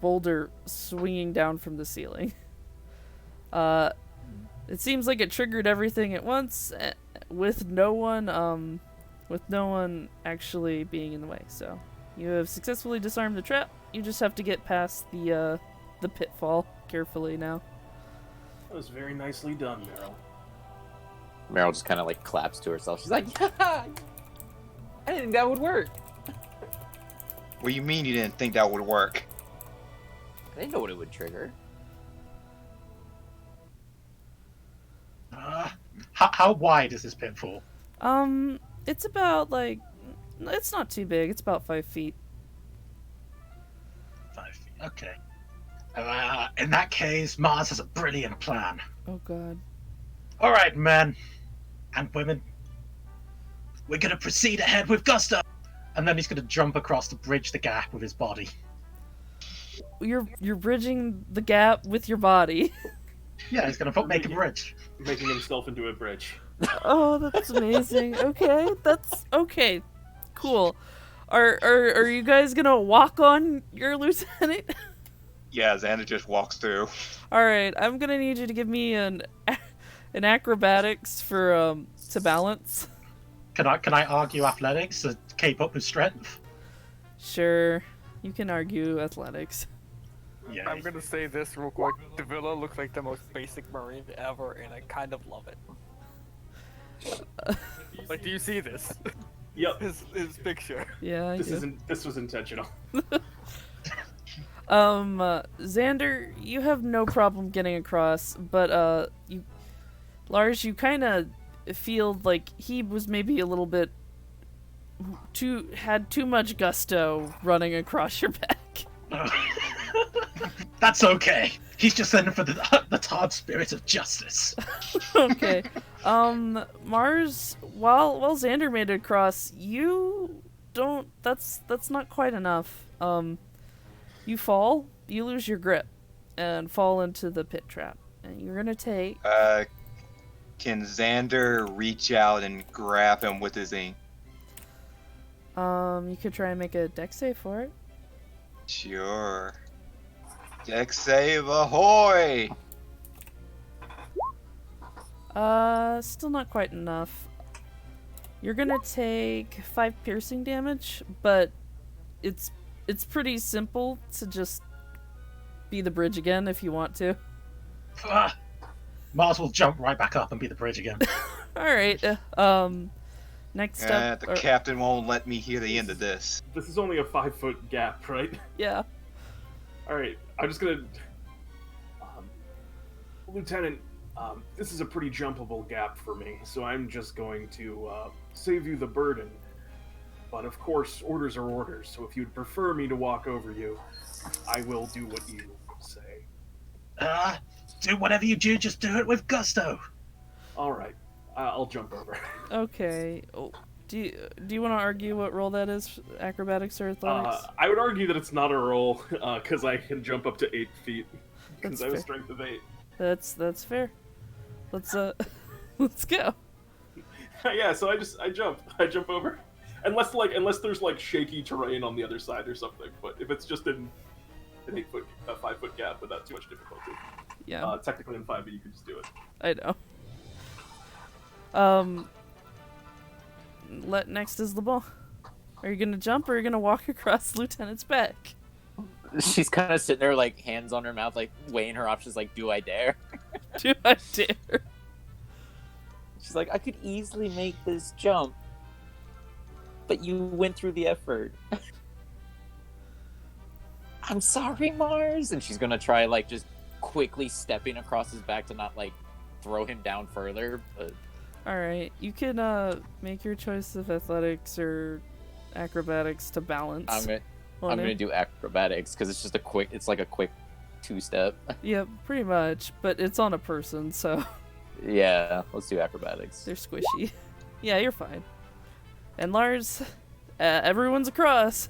boulder swinging down from the ceiling. It seems like it triggered everything at once, with no one actually being in the way. So you have successfully disarmed the trap. You just have to get past the pitfall carefully now. That was very nicely done, Meryl. Meryl just kind of like claps to herself. She's like, "Yeah, I didn't think that would work. What do you mean you didn't think that would work? I didn't know what it would trigger." How wide is this pitfall? It's about it's not too big. It's about 5 feet. 5 feet. Okay. In that case, Mars has a brilliant plan. Oh god. All right, men and women. We're gonna proceed ahead with gusto. And then he's gonna jump across to bridge the gap with his body. You're bridging the gap with your body. Yeah, he's gonna make a bridge. Making himself into a bridge. Oh, that's amazing. Okay, that's okay. Cool. Are you guys gonna walk on your lieutenant? Yeah, Xander just walks through. All right, I'm gonna need you to give me an acrobatics for to balance. Can I argue athletics to keep up with strength? Sure, you can argue athletics. Yeah. I'm gonna say this real quick. Davila looks like the most basic Marine ever, and I kind of love it. Like, do you see this? Yep. His picture. Yeah, I do. This was intentional. Xander, you have no problem getting across, but Lars, you kind of feel like he was maybe a little bit had too much gusto running across your back. That's okay. He's just in for the hard spirit of justice. Okay. Mars, while Xander made it across, you don't. That's not quite enough. You fall, you lose your grip, and fall into the pit trap, and you're gonna take. Can Xander reach out and grab him with his ink? You could try and make a dex save for it. Sure. Dex save ahoy! Still not quite enough. You're gonna take 5 piercing damage, but it's pretty simple to just be the bridge again if you want to. Mars will jump right back up and be the bridge again. Alright, next up... The captain won't let me hear the end of this. This is only a 5-foot gap, right? Yeah. Alright, I'm just gonna... Lieutenant, this is a pretty jumpable gap for me, so I'm just going to save you the burden. But of course, orders are orders, so if you'd prefer me to walk over you, I will do what you say. Do whatever you do, just do it with gusto. Alright, I'll jump over. Okay. Oh, do you want to argue what roll that is? Acrobatics or athletics? I would argue that it's not a roll, because I can jump up to 8 feet. Because I have a fair. strength of 8. That's fair. Let's let's go. Yeah, so I jump over. Unless there's like shaky terrain on the other side or something. But if it's just in an 5-foot gap without too much difficulty. Yeah. Technically in 5e you could just do it. I know. Next is the ball. Are you gonna jump or are you gonna walk across the lieutenant's back? She's kind of sitting there, like, hands on her mouth, like, weighing her options, like, do I dare? Do I dare? She's like, I could easily make this jump, but you went through the effort. I'm sorry, Mars. And she's gonna try, like, just quickly stepping across his back to not, like, throw him down further. But Alright, you can make your choice of athletics or acrobatics to balance. I'm gonna do acrobatics because it's just it's like a quick 2-step. Yeah, pretty much, but it's on a person, so Yeah, let's do acrobatics. they're squishy. Yeah, you're fine. And Lars, everyone's across.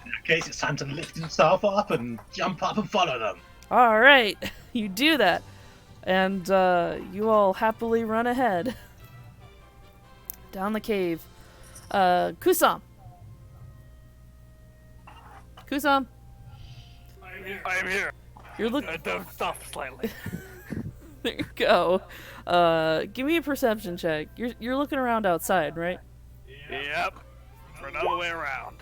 In that case, it's time to lift himself up and jump up and follow them. All right, you do that, and you all happily run ahead down the cave. Kusum. Kusum. I'm here. You're looking. Don't stop slightly. There you go. Give me a perception check. You're looking around outside, right? Yep. For another way around.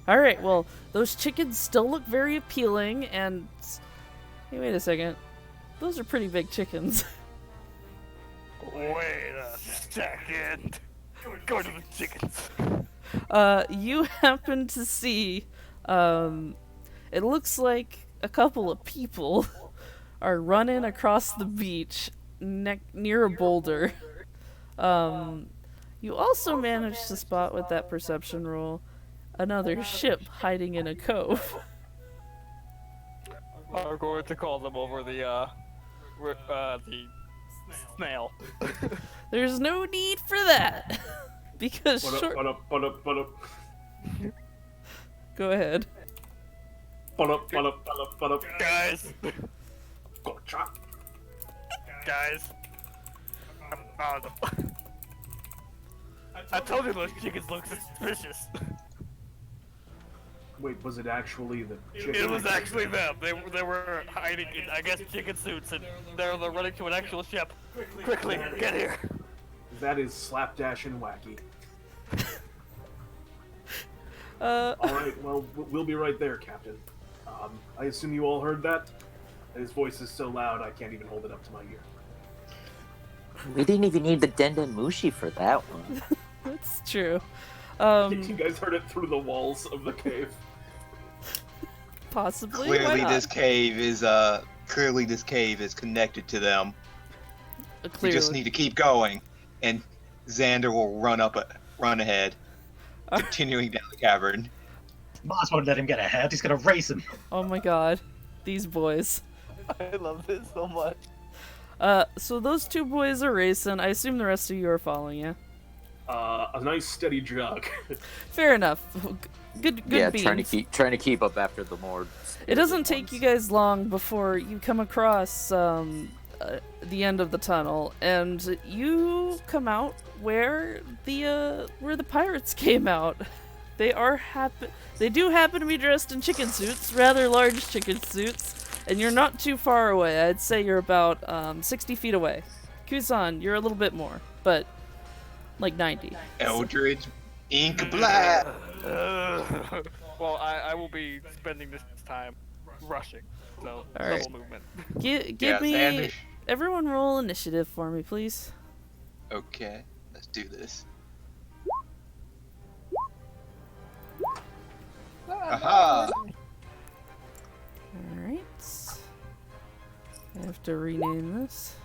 All right. Well, those chickens still look very appealing, and hey, wait a second. Those are pretty big chickens. Wait a second. Go to the chickens. You happen to see, it looks like a couple of people are running across the beach near a boulder. You also managed to spot with that perception roll another ship hiding in a cove. I'm going to call them over the the snail. There's no need for that. Because short... Go ahead. Guys, guys. I told you those chickens look suspicious. Wait, was it actually the chicken? It was actually them. They were hiding in, I guess, chicken suits, and they're running to an actual ship. Quickly, get here. That is slapdash and wacky. Alright, well, we'll be right there, Captain. I assume you all heard that? His voice is so loud I can't even hold it up to my ear. We didn't even need the Dendemushi for that one. That's true. You guys heard it through the walls of the cave. Possibly. Clearly this cave is connected to them. We just need to keep going, and Xander will run ahead, continuing down the cavern. Mars won't let him get ahead. He's gonna race him. Oh my god, these boys. I love this so much. So those two boys are racing. I assume the rest of you are following you. A nice steady jog. Fair enough. Good Yeah, beans. trying to keep up after the more. It doesn't take you guys long before you come across the end of the tunnel, and you come out where the pirates came out. They do happen to be dressed in chicken suits, rather large chicken suits, and you're not too far away. I'd say you're about 60 feet away. Kusum, you're a little bit more, but like 90. Eldridge Blast. Well, I will be spending this time rushing, so All right. double movement. Give me... Xander. Everyone roll initiative for me, please. Okay, let's do this. Aha! Alright. I have to rename this.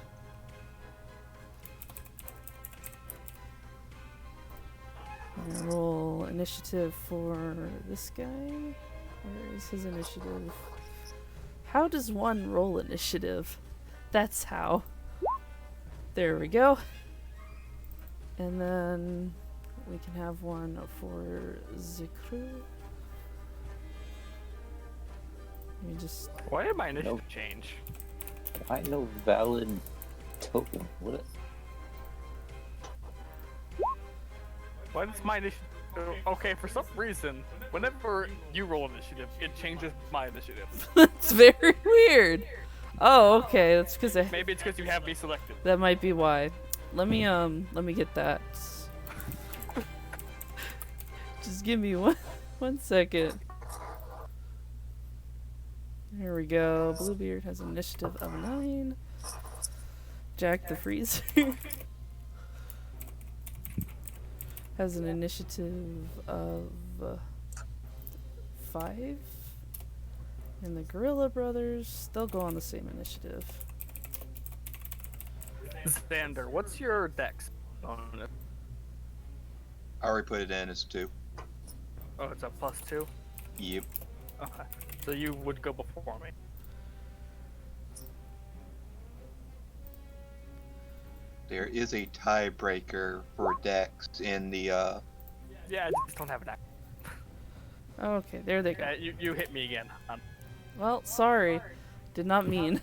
I'm gonna roll initiative for this guy. Where is his initiative? How does one roll initiative? That's how. There we go. And then we can have one for Zikru. Let me just... Why did my initiative change? Why no valid token? What? Why does my initiative... Okay, for some reason, whenever you roll initiative, it changes my initiative. That's very weird. Oh, okay. That's because Maybe it's because you have me selected. that might be why. Let me get that. Just give me one second. Here we go. Bluebeard has initiative of 9. Jack the Freezer has an initiative of 5. And the Gorilla Brothers, they'll go on the same initiative. Xander, what's your dex on it? I already put it in as 2. Oh, it's a +2? Yep. Okay. So you would go before me. There is a tiebreaker for Dex in the Yeah, I just don't have an act. Okay, there they go. You hit me again. Well, sorry. Did not mean.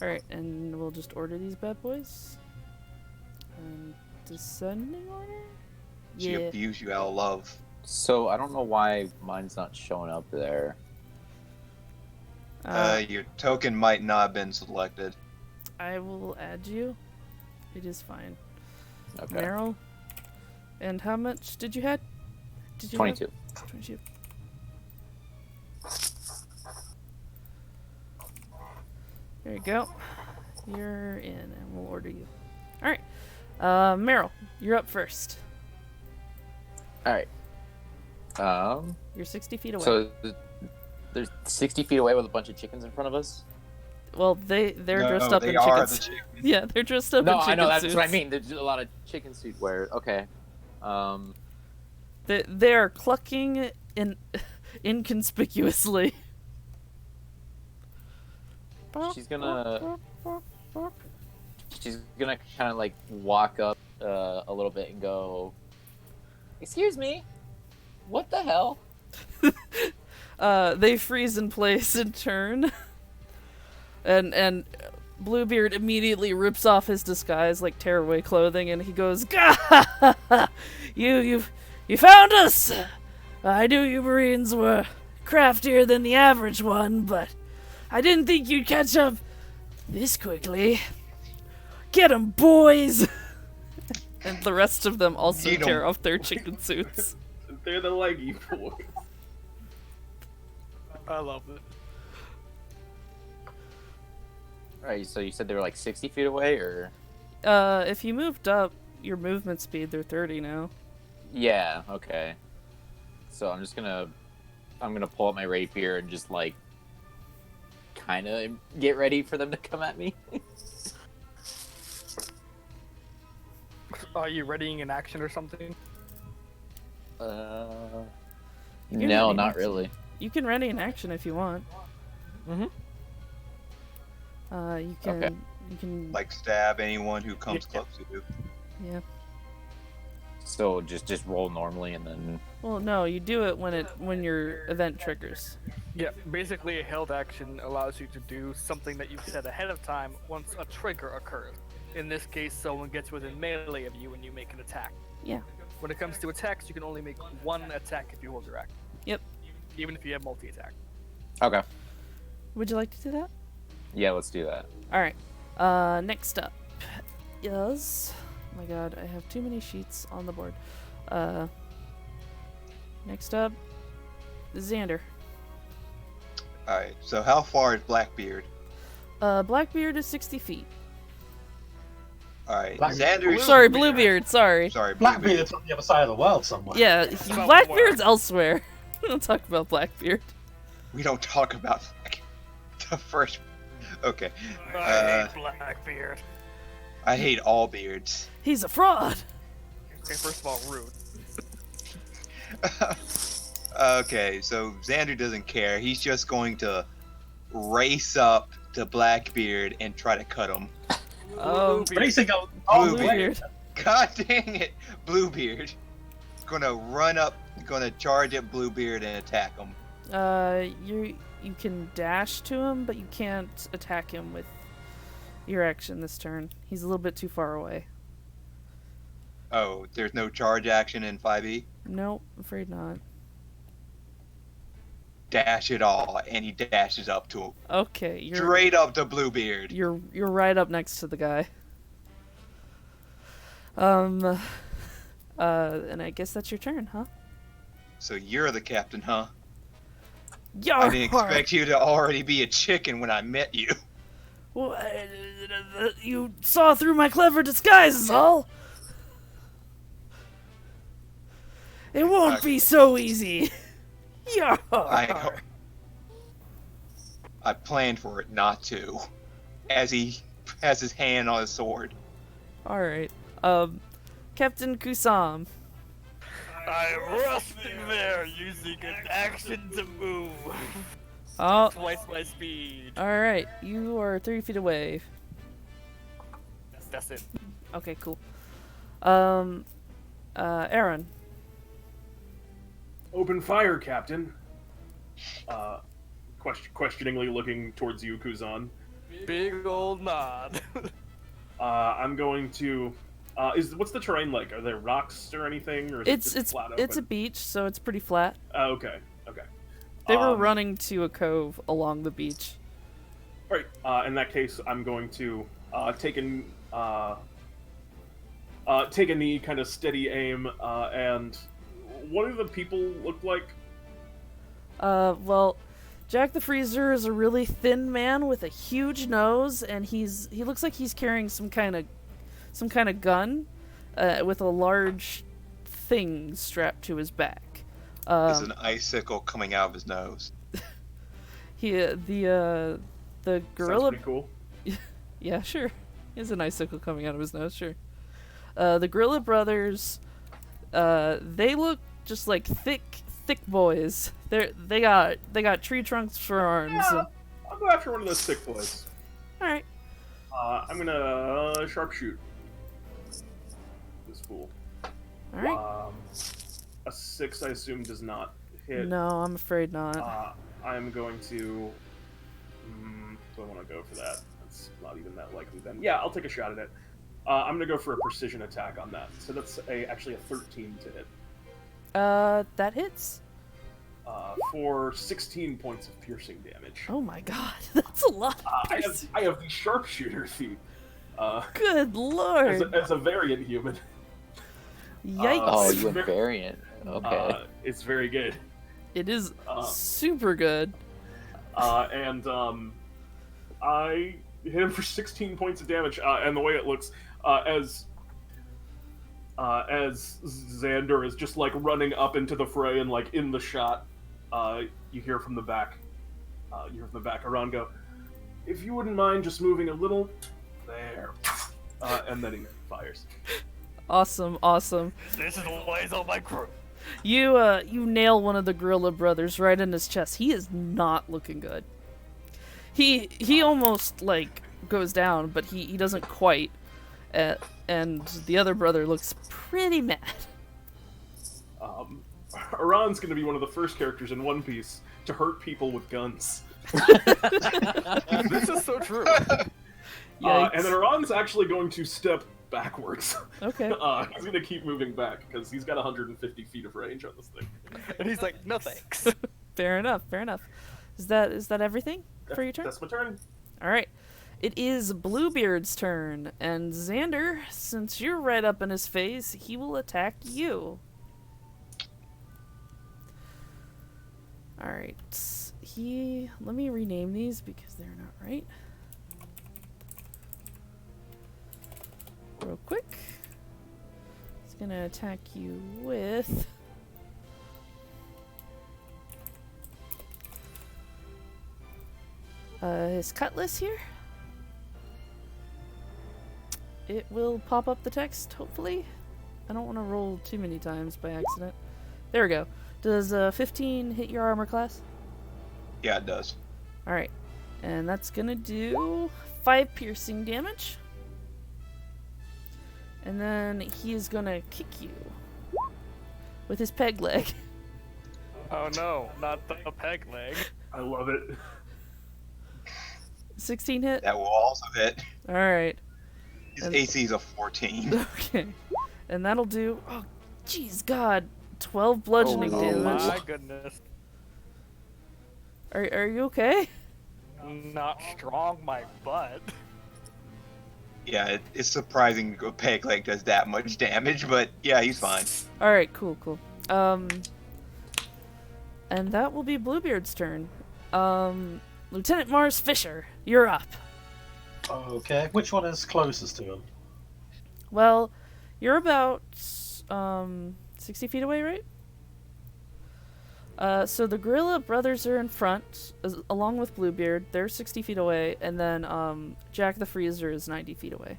Alright, and we'll just order these bad boys. And descending order? She abused you out of love. So I don't know why mine's not showing up there. Your token might not have been selected. I will add you. It is fine. Okay. Meryl? And how much did you have? 22. 22. There you go. You're in, and we'll order you. Alright. Meryl, you're up first. Alright. You're 60 feet away. So there's 60 feet away with a bunch of chickens in front of us? Well, they're dressed up in they are chicken the suits. chickens. Yeah, they're dressed up in No, chicken I know, that's suits. what I mean. There's a lot of chicken suit wear. Okay. They're clucking inconspicuously. she's gonna kind of like walk up a little bit and go, "Excuse me, what the hell?" They freeze in place and turn, and Bluebeard immediately rips off his disguise like tearaway clothing, and he goes, "Gah! You found us! I knew you Marines were craftier than the average one, but I didn't think you'd catch up this quickly. Get 'em, boys!" And the rest of them also Get 'em. tear off their chicken suits. They're the leggy boys. I love it. Alright, so you said they were like 60 feet away, or? If you moved up your movement speed, they're 30 now. Yeah, okay. So I'm gonna pull up my rapier and just like kind of get ready for them to come at me. Are you readying an action or something? No, ready not next. really. You can ready an action if you want. Mm-hmm. You can. Okay. You can. Like stab anyone who comes Yeah. close to you. Yeah. So just roll normally and then. Well, no, you do it when your event triggers. Yeah, basically a held action allows you to do something that you've said ahead of time once a trigger occurs. In this case, someone gets within melee of you and you make an attack. Yeah. When it comes to attacks, you can only make one attack if you hold your action. Yep. Even if you have multi-attack. Okay. Would you like to do that? Yeah, let's do that. All right. Next up is. Oh my God, I have too many sheets on the board. Next up, Xander. Alright, so how far is Blackbeard? Blackbeard is 60 feet. Alright, Black- Xander's... Sorry, Bluebeard. Sorry. Sorry, Bluebeard. Blackbeard's on the other side of the world somewhere. Yeah, about Blackbeard's elsewhere. We don't talk about Blackbeard. We don't talk about the first... Okay. I hate Blackbeard. I hate all beards. He's a fraud. Okay, first of all, rude. Okay, so Xander doesn't care. He's just going to race up to Blackbeard and try to cut him. Racing go all the way. Bluebeard. God dang it, Bluebeard. Gonna run up, gonna charge at Bluebeard and attack him. You can dash to him, but you can't attack him with your action this turn. He's a little bit too far away. Oh, there's no charge action in 5e? Nope, afraid not. Dash it all, and he dashes up to him. Okay, you're Straight up to Bluebeard. you're right up next to the guy. And I guess that's your turn, huh? So you're the captain, huh? Yarr! I didn't expect you to already be a chicken when I met you. Well, you saw through my clever disguise, is all. It won't be so easy. Yarr! I planned for it not to. As he has his hand on his sword. All right. Captain Kusum. I'm rusting there using an action to move. Oh, Twice my speed. all right. You are 30 feet away. That's it. Okay, cool. Aaron. Open fire, Captain. Questioningly looking towards you, Kuzan. Big old nod. I'm going to. What's the terrain like? Are there rocks or anything, or is it It's just flat open? it's a beach, so it's pretty flat. Okay. They were running to a cove along the beach. Right. In that case, I'm going to take a knee, kind of steady aim, and what do the people look like? Well, Jack the Freezer is a really thin man with a huge nose, and he looks like he's carrying some kind of gun, with a large thing strapped to his back. There's an icicle coming out of his nose. The Sounds gorilla. pretty cool. Yeah, sure. He has an icicle coming out of his nose, sure. The Gorilla Brothers, they look just like thick boys. They got tree trunks for arms. Yeah, I'm go after one of those sick boys. All right. I'm gonna sharpshoot this fool. All right. A 6, I assume, does not hit. No, I'm afraid not. I'm going to. Do I want to go for that? That's not even that likely then. Yeah, I'll take a shot at it. I'm going to go for a precision attack on that. So that's actually a 13 to hit. That hits. For 16 points of piercing damage. Oh my god, that's a lot. I have the sharpshooter feat. Good lord. As a variant human. Yikes. Oh, you went variant. Okay. It's very good. It is super good. And I hit him for 16 points of damage. And the way it looks, as Xander is just like running up into the fray and like in the shot, you hear from the back. Aran go, "If you wouldn't mind just moving a little, there," and then he fires. Awesome. This is always on my crew. You nail one of the gorilla brothers right in his chest. He is not looking good. He almost like goes down, but he doesn't quite. And the other brother looks pretty mad. Aran's going to be one of the first characters in One Piece to hurt people with guns. This is so true. And then Aran's actually going to step backwards. Okay. He's going to keep moving back because he's got 150 feet of range on this thing. And he's like, no thanks. Fair enough. Is that everything for your turn? That's my turn. All right. It is Bluebeard's turn, and Xander, since you're right up in his face, he will attack you. All right. Let me rename these because they're not right. Real quick. He's gonna attack you with his cutlass here. It will pop up the text, hopefully. I don't want to roll too many times by accident. There we go. Does 15 hit your armor class? Yeah, it does. Alright. And that's gonna do 5 piercing damage. And then he is gonna kick you with his peg leg. Oh no, not the peg leg. I love it. 16 hit? That will also hit. Alright. His AC is a 14. Okay. And that'll do, oh jeez god, 12 bludgeoning Oh, damage. My goodness. Are you okay? Not strong, my butt. Yeah, it's surprising a peg leg does that much damage, but yeah, he's fine. Alright, cool. And that will be Bluebeard's turn. Lieutenant Mars Fisher, you're up. Okay, which one is closest to him? Well, you're about 60 feet away, right? So the gorilla brothers are in front, along with Bluebeard. They're 60 feet away, and then Jack the Freezer is 90 feet away.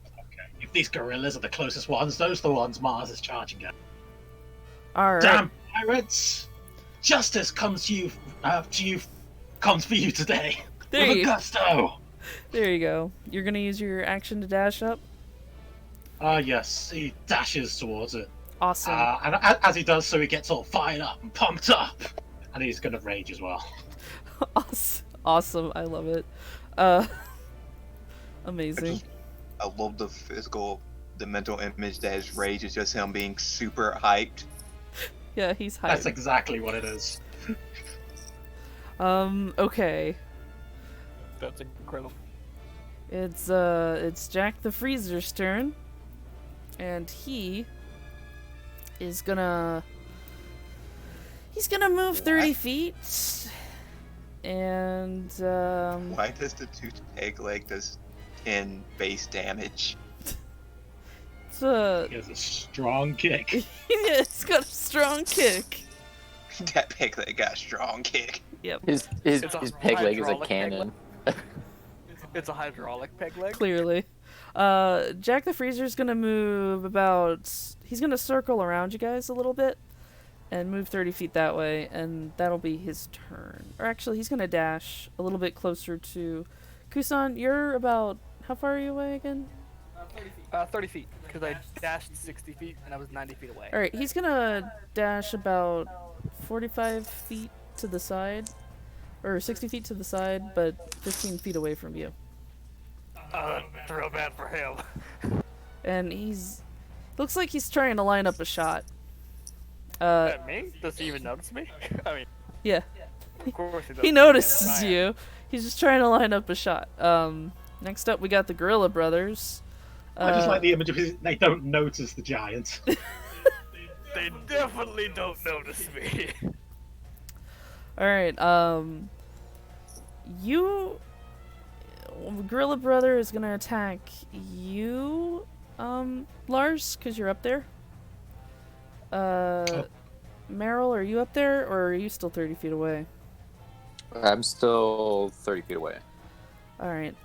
Okay, if these gorillas are the closest ones, those are the ones Mars is charging at. Alright. Damn pirates! Justice comes to you, comes for you today. There with you- a gusto! There you go. You're gonna use your action to dash up? Yes, he dashes towards it. Awesome. And as he does so, he gets all fired up and pumped up. And he's gonna rage as well. Awesome. I love it. Amazing. I love the mental image that his rage is just him being super hyped. Yeah, he's hyped. That's exactly what it is. Okay. That's incredible. It's Jack the Freezer's turn. And he is gonna move 30 feet. And Why does the 2 peg leg does 10 base damage? it's He has a strong kick. it's got a strong kick. That peg leg got a strong kick. Yep, His It's a peg leg is a hydraulic peg cannon. It's a hydraulic peg leg. clearly. Jack the Freezer's gonna move about. He's gonna circle around you guys a little bit, and move 30 feet that way, and that'll be his turn. Or actually, he's gonna dash a little bit closer to Kusan. You're about how far are you away again? 30 feet, because I dashed 60 feet and I was 90 feet away. All right, he's gonna dash about 45 feet to the side, or 60 feet to the side, but 15 feet away from you. That's real bad for him. And looks like he's trying to line up a shot. Me? Does he even notice me? I mean, Yeah, of course he does. he notices you. He's just trying to line up a shot. Next up, we got the Gorilla Brothers. I just like the image of they don't notice the giant. They definitely don't notice me. All right. Gorilla Brother is gonna attack you, Lars, because you're up there. Meryl, are you up there, or are you still 30 feet away? I'm still 30 feet away. All right.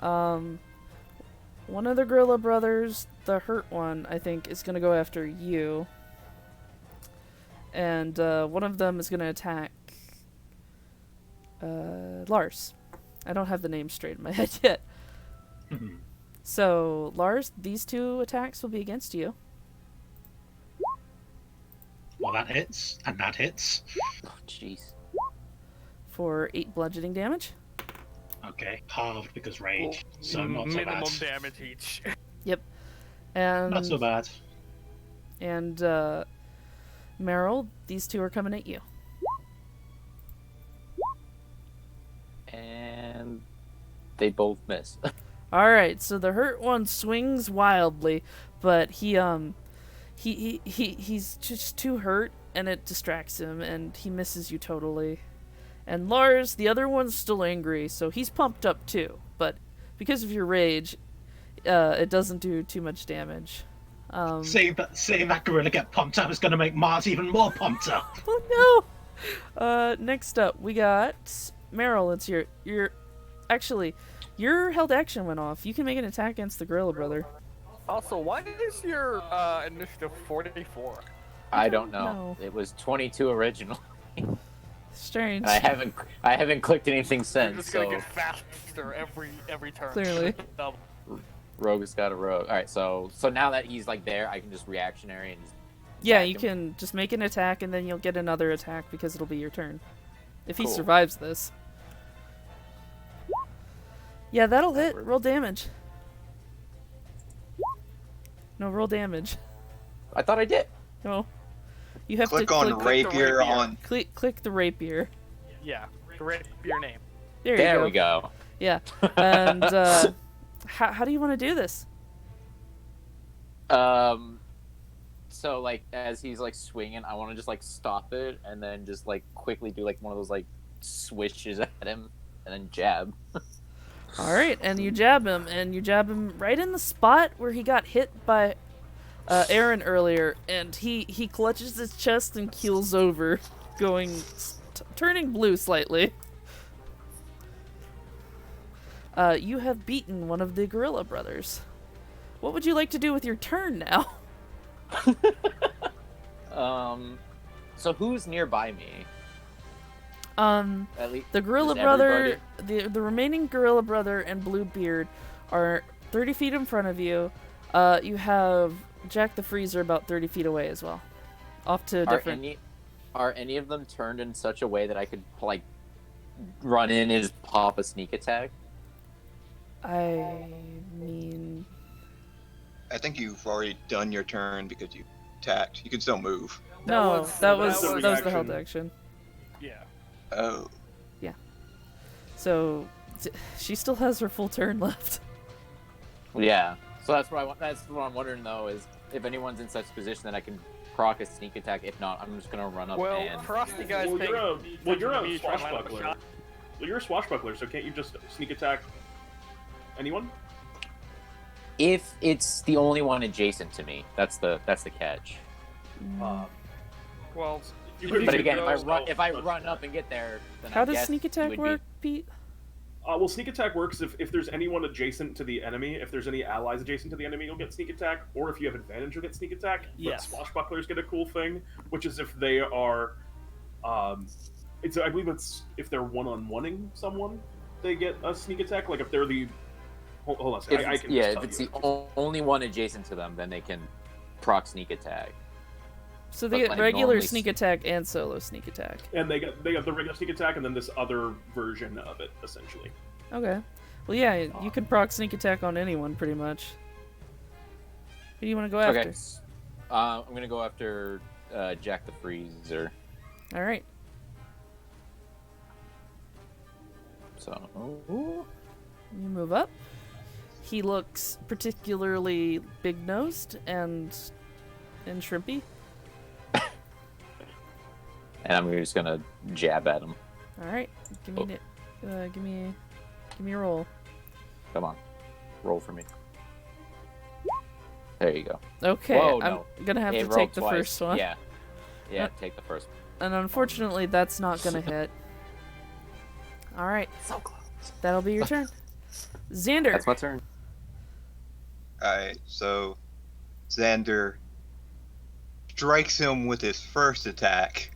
One of the Gorilla Brothers, the hurt one, I think, is gonna go after you, and one of them is gonna attack Lars. I don't have the name straight in my head yet. So, Lars, these two attacks will be against you. Well, that hits, and that hits. Oh, jeez. For 8 bludgeoning damage. Okay, halved because rage, so not so Minimum bad. damage each. Yep. And Not so bad. And Meryl, these two are coming at you. And they both miss. All right, so the hurt one swings wildly, but he's just too hurt, and it distracts him, and he misses you totally. And Lars, the other one's still angry, so he's pumped up too, but because of your rage, it doesn't do too much damage. Seeing that gorilla get pumped up is going to make Mars even more pumped up. Oh no! Next up, we got Meryl. It's your held action went off. You can make an attack against the Gorilla Brother. Also, why is your initiative 44? I don't know. No. It was 22 original. Strange. And I haven't clicked anything You're since. just gonna So get faster every turn. Clearly. Double. Rogue has got a rogue. All right, so now that he's like there, I can just reactionary and just Yeah, attack you him. can just make an attack, and then you'll get another attack because it'll be your turn. If he Cool. survives this. Yeah, that'll hit. works. Roll damage. No, roll damage. I thought I did. No. You have Click to on click, rapier rapier. on. click the rapier. Yeah, correct your name. There There you go. we go. Yeah. And how do you want to do this? So like as he's like swinging, I want to just like stop it and then just like quickly do like one of those like swishes at him and then jab. All right, and you jab him right in the spot where he got hit by Aaron earlier, and he clutches his chest and keels over, turning blue slightly. You have beaten one of the Gorilla Brothers. What would you like to do with your turn now? So who's nearby me? At least The Gorilla Just Brother, the remaining Gorilla Brother and Bluebeard are 30 feet in front of you. You have Jack the Freezer about 30 feet away as well. Off to different... Are any of them turned in such a way that I could like run in and just pop a sneak attack? I mean... I think you've already done your turn because you attacked. You can still move. No, that was the the held reaction. action. Yeah. Oh. So she still has her full turn left. Yeah. So that's what I'm wondering though, is if anyone's in such position that I can proc a sneak attack. If not, I'm just gonna run up Well, and Frosty guys Well, paying you're a attention to me trying to line up a swashbuckler. shot. Well, you're a swashbuckler, so can't you just sneak attack anyone? if it's the only one adjacent to me, that's the catch. Well, You could But use again, your if I stealth run up and get there, then How I does guess sneak it attack would work, Pete? Well, sneak attack works if there's anyone adjacent to the enemy. If there's any allies adjacent to the enemy, you'll get sneak attack. Or if you have advantage, you'll get sneak attack. But Yes. swashbucklers get a cool thing, which is if they are, I believe it's if they're one-on-oneing someone, they get a sneak attack. Like if they're the, hold on a second, I can just if tell it's you. the only one adjacent to them, then they can proc sneak attack. So they But, get like, regular normally- sneak attack and solo sneak attack. And they have the regular sneak attack, and then this other version of it, essentially. Okay. Well, yeah, you can proc sneak attack on anyone, pretty much. Who do you want to go after? Okay. I'm gonna go after Jack the Freezer. All right. So. You move up. He looks particularly big-nosed and shrimpy. And I'm just gonna jab at him. All right. Give me a roll. Come on, roll for me. There you go. Okay, Whoa, I'm no. gonna have Hey, to roll take the twice. first one. Yeah, take the first. And unfortunately, that's not gonna hit. All right. So close. That'll be your turn. Xander. That's my turn. Alright, so Xander strikes him with his first attack.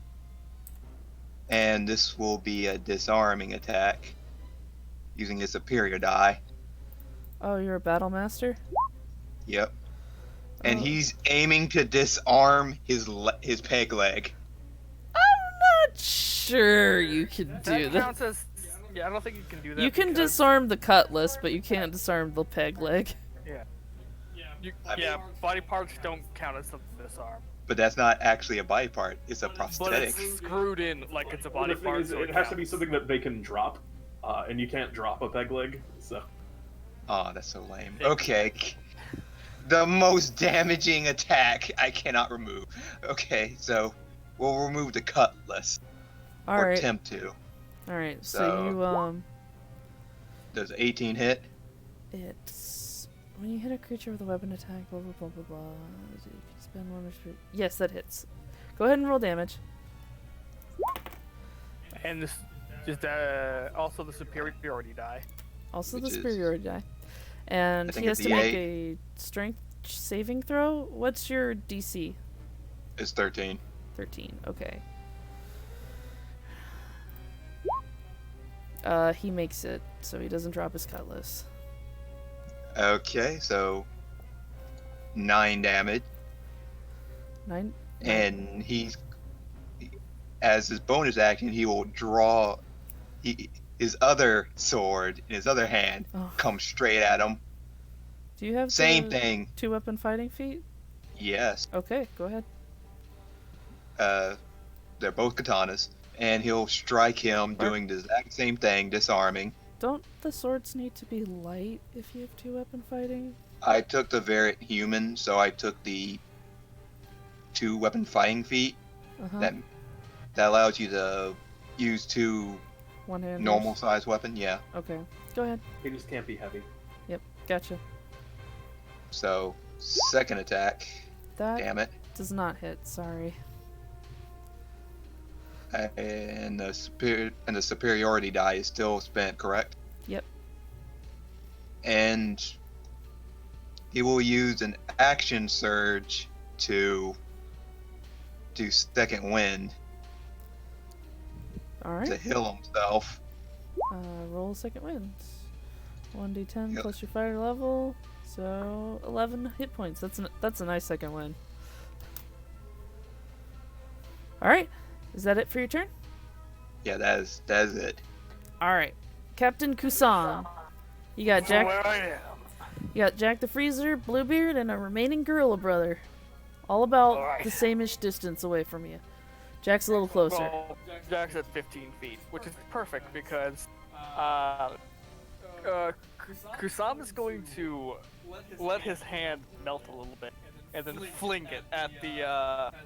And this will be a disarming attack using his superior die. Oh, you're a battle master? Yep. And Oh. he's aiming to disarm his peg leg. I'm not sure you can do That that. counts as. Yeah, I don't think you can do that. You can because- disarm the cutlass, but you can't disarm the peg leg. Yeah, body parts don't count as the disarm. But that's not actually a body part, it's a But prosthetic. it's screwed in like it's a Well, body the thing part. is, so it has to be counts. something that they can drop, and you can't drop a peg leg. So Oh, that's so lame. Okay. The most damaging attack I cannot remove. Okay, so we'll remove the cutlass. All or right. attempt to. All right. So So- you Does 18 hit? it's when you hit a creature with a weapon attack. Blah blah blah blah blah. You can spend one. Yes, that hits. Go ahead and roll damage. And this just also the superiority die. Also the Which is- superiority die. And I think he has it's to make D8. a strength saving throw. What's your DC? It's 13. 13. Okay. He makes it, so he doesn't drop his cutlass. Okay, so 9 damage. 9. And he's, as his bonus action, he will draw his other sword in his other hand, Oh. come straight at him. Do you have Same the thing. 2-weapon fighting feat? Yes. Okay, go ahead. They're both katanas. And he'll strike him doing the exact same thing, disarming. Don't the swords need to be light if you have 2-weapon fighting? I took the variant human, so I took the 2-weapon fighting feat. Uh-huh. That allows you to use 2 One-handed. normal size weapon, yeah. Okay, go ahead. they just can't be heavy. Yep, gotcha. So second attack. That Damn it. does not hit, sorry. And the superiority die is still spent, correct? Yep. And he will use an action surge to do second wind to Alright. heal himself. Roll second wind. 1d10 Yep. plus your fighter level. So 11 hit points. That's a nice second win. All right, is that it for your turn? Yeah, that is it. All right, Captain Kusum. You got Jack. Where I am. You got Jack the Freezer, Bluebeard, and a remaining gorilla brother. All about Alright. the same-ish distance away from you. Jack's a little closer. Well, Jack's at 15 feet, which is perfect because Kusam is going to let his hand melt a little bit and then fling it at the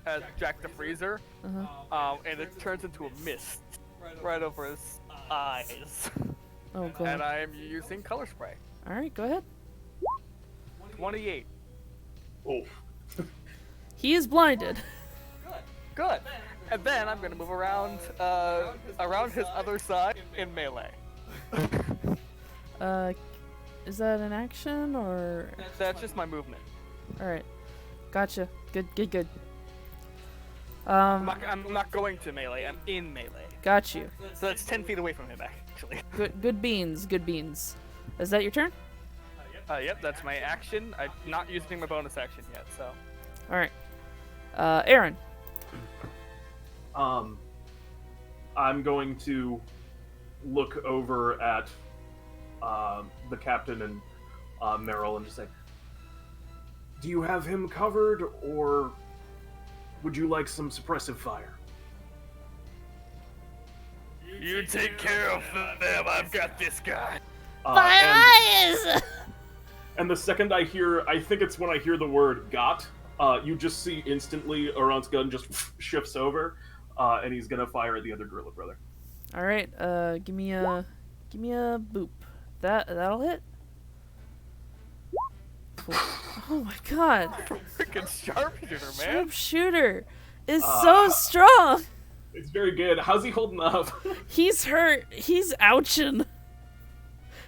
at Jack the Freezer, Uh-huh. and it turns into a mist right over his eyes. Oh god. And I am using color spray. All right, go ahead. 28. Oh, He is blinded. Good. And then I'm gonna move around around his other side in melee. Is that an action or? That's just my movement. All right, gotcha. Good. I'm not going to melee. I'm in melee. Got you. So that's 10 feet away from him, actually. Good beans. Is that your turn? Yep, that's my action. I'm not using my bonus action yet, so. All right. Aaron. I'm going to look over at the captain and Meryl and just say, do you have him covered, or would you like some suppressive fire? You take care of them. I've got this guy. Eyes! And the second I think it's when I hear the word "got," you just see instantly Oran's gun just shifts over, and he's gonna fire at the other gorilla brother. All right. Give me a boop. That'll hit. Oh my god. Freaking sharpshooter, man. Sharpshooter is so strong. It's very good. How's he holding up? He's hurt. He's ouching.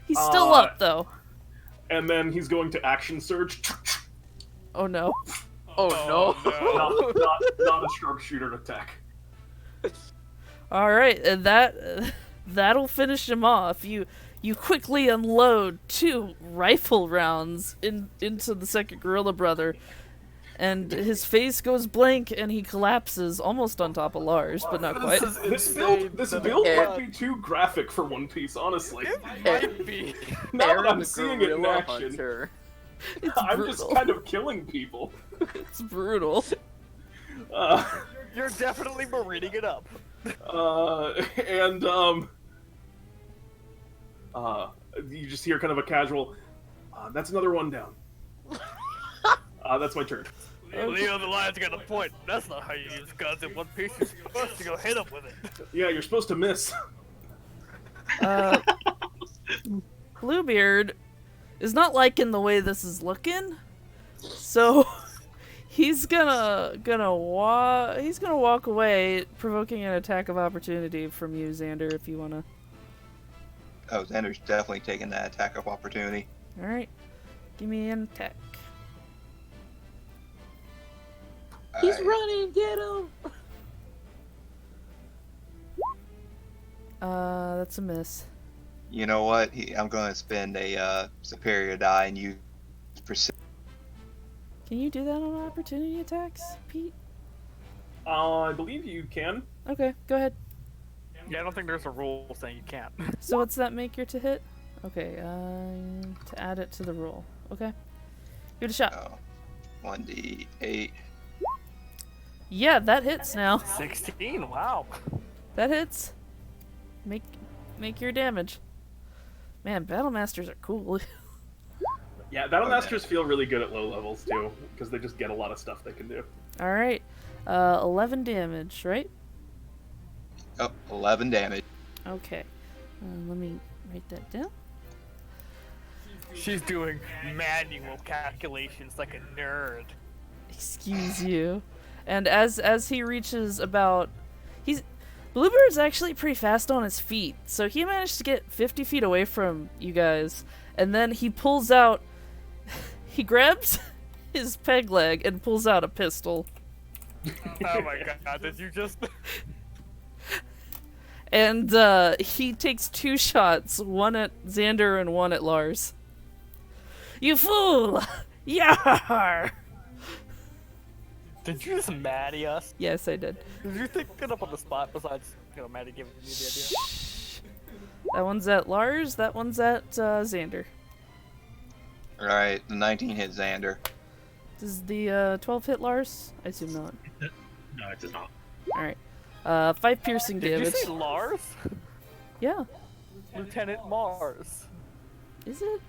He's still up though. And then he's going to action surge. Oh no. Oh no. Not a sharpshooter attack. All right, and that'll finish him off. You quickly unload 2 rifle rounds into the second gorilla brother, and his face goes blank and he collapses almost on top of Lars, but not quite. This build might be too graphic for One Piece, honestly. It might be. Now that I'm seeing it in action, It's I'm brutal. just kind of killing people. It's brutal. You're definitely reading it up. You just hear kind of a casual, that's another one down. That's my turn. Leo the Lion's got a point. That's not how you use guns in One Piece. You're supposed to go hit him with it. Yeah, you're supposed to miss. Bluebeard is not liking the way this is looking, so he's gonna walk away, provoking an attack of opportunity from you, Xander, if you wanna. Oh, Xander's definitely taking that attack of opportunity. All right, give me an attack. He's running, get him! That's a miss. You know what? I'm going to spend a superior die and use precision. Can you do that on opportunity attacks, Pete? I believe you can. Okay, go ahead. Yeah, I don't think there's a rule saying you can't. So what's that make your to hit? Okay, to add it to the roll. Okay, give it a shot. Oh, 1d8. Yeah, that hits now. 16. Wow. That hits. Make your damage. Man, battle masters are cool. Yeah, Battle Masters feel really good at low levels too, because they just get a lot of stuff they can do. All right, 11 damage, right? Oh, 11 damage. Okay, let me write that down. She's doing manual calculations like a nerd. Excuse you. And as he reaches about, Bluebeard's actually pretty fast on his feet, so he managed to get 50 feet away from you guys, and then he pulls out, he grabs his peg leg and pulls out a pistol. Oh my god, did you just... And he takes 2 shots, one at Xander and one at Lars. You fool! Yar! Did you just Maddie us? Yes, I did. Did you think it up on the spot besides, Maddie giving you the idea? That one's at Lars, that one's at Xander. Alright, the 19 hit Xander. Does the 12 hit Lars? I assume not. No, it does not. Alright. 5 piercing Did damage. you say Lars? Yeah. Lieutenant Mars. Is it?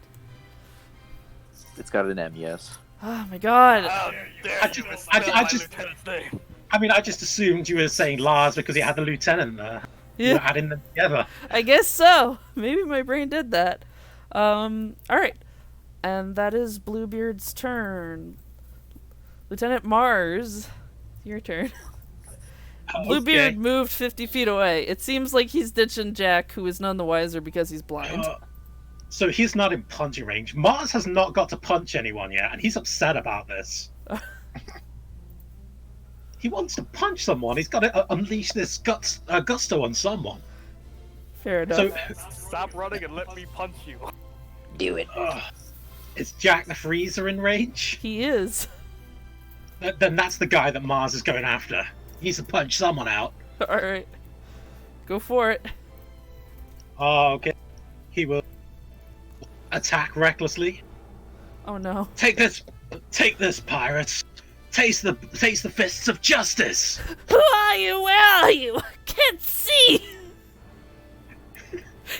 It's got an M, yes. Oh my god. How dare I you just- misspell I my just- lieutenant's name? I mean, I just assumed you were saying Lars because he had the lieutenant there. You were Yeah, adding them together. I guess so. Maybe my brain did that. Alright. And that is Bluebeard's turn. Lieutenant Mars, your turn. Bluebeard Okay. moved 50 feet away. It seems like he's ditching Jack, who is none the wiser because he's blind. So he's not in punching range. Mars has not got to punch anyone yet, and he's upset about this. He wants to punch someone. He's got to unleash this gusto on someone. Fair enough. So, Stop running and let me punch you. Do it. is Jack the Freezer in range? He is. Then that's the guy that Mars is going after. He needs to punch someone out. Alright. Go for it. Oh, okay. He will attack recklessly. Oh no. Take this, pirates. Taste the fists of justice. Who are you? Where are you? I can't see.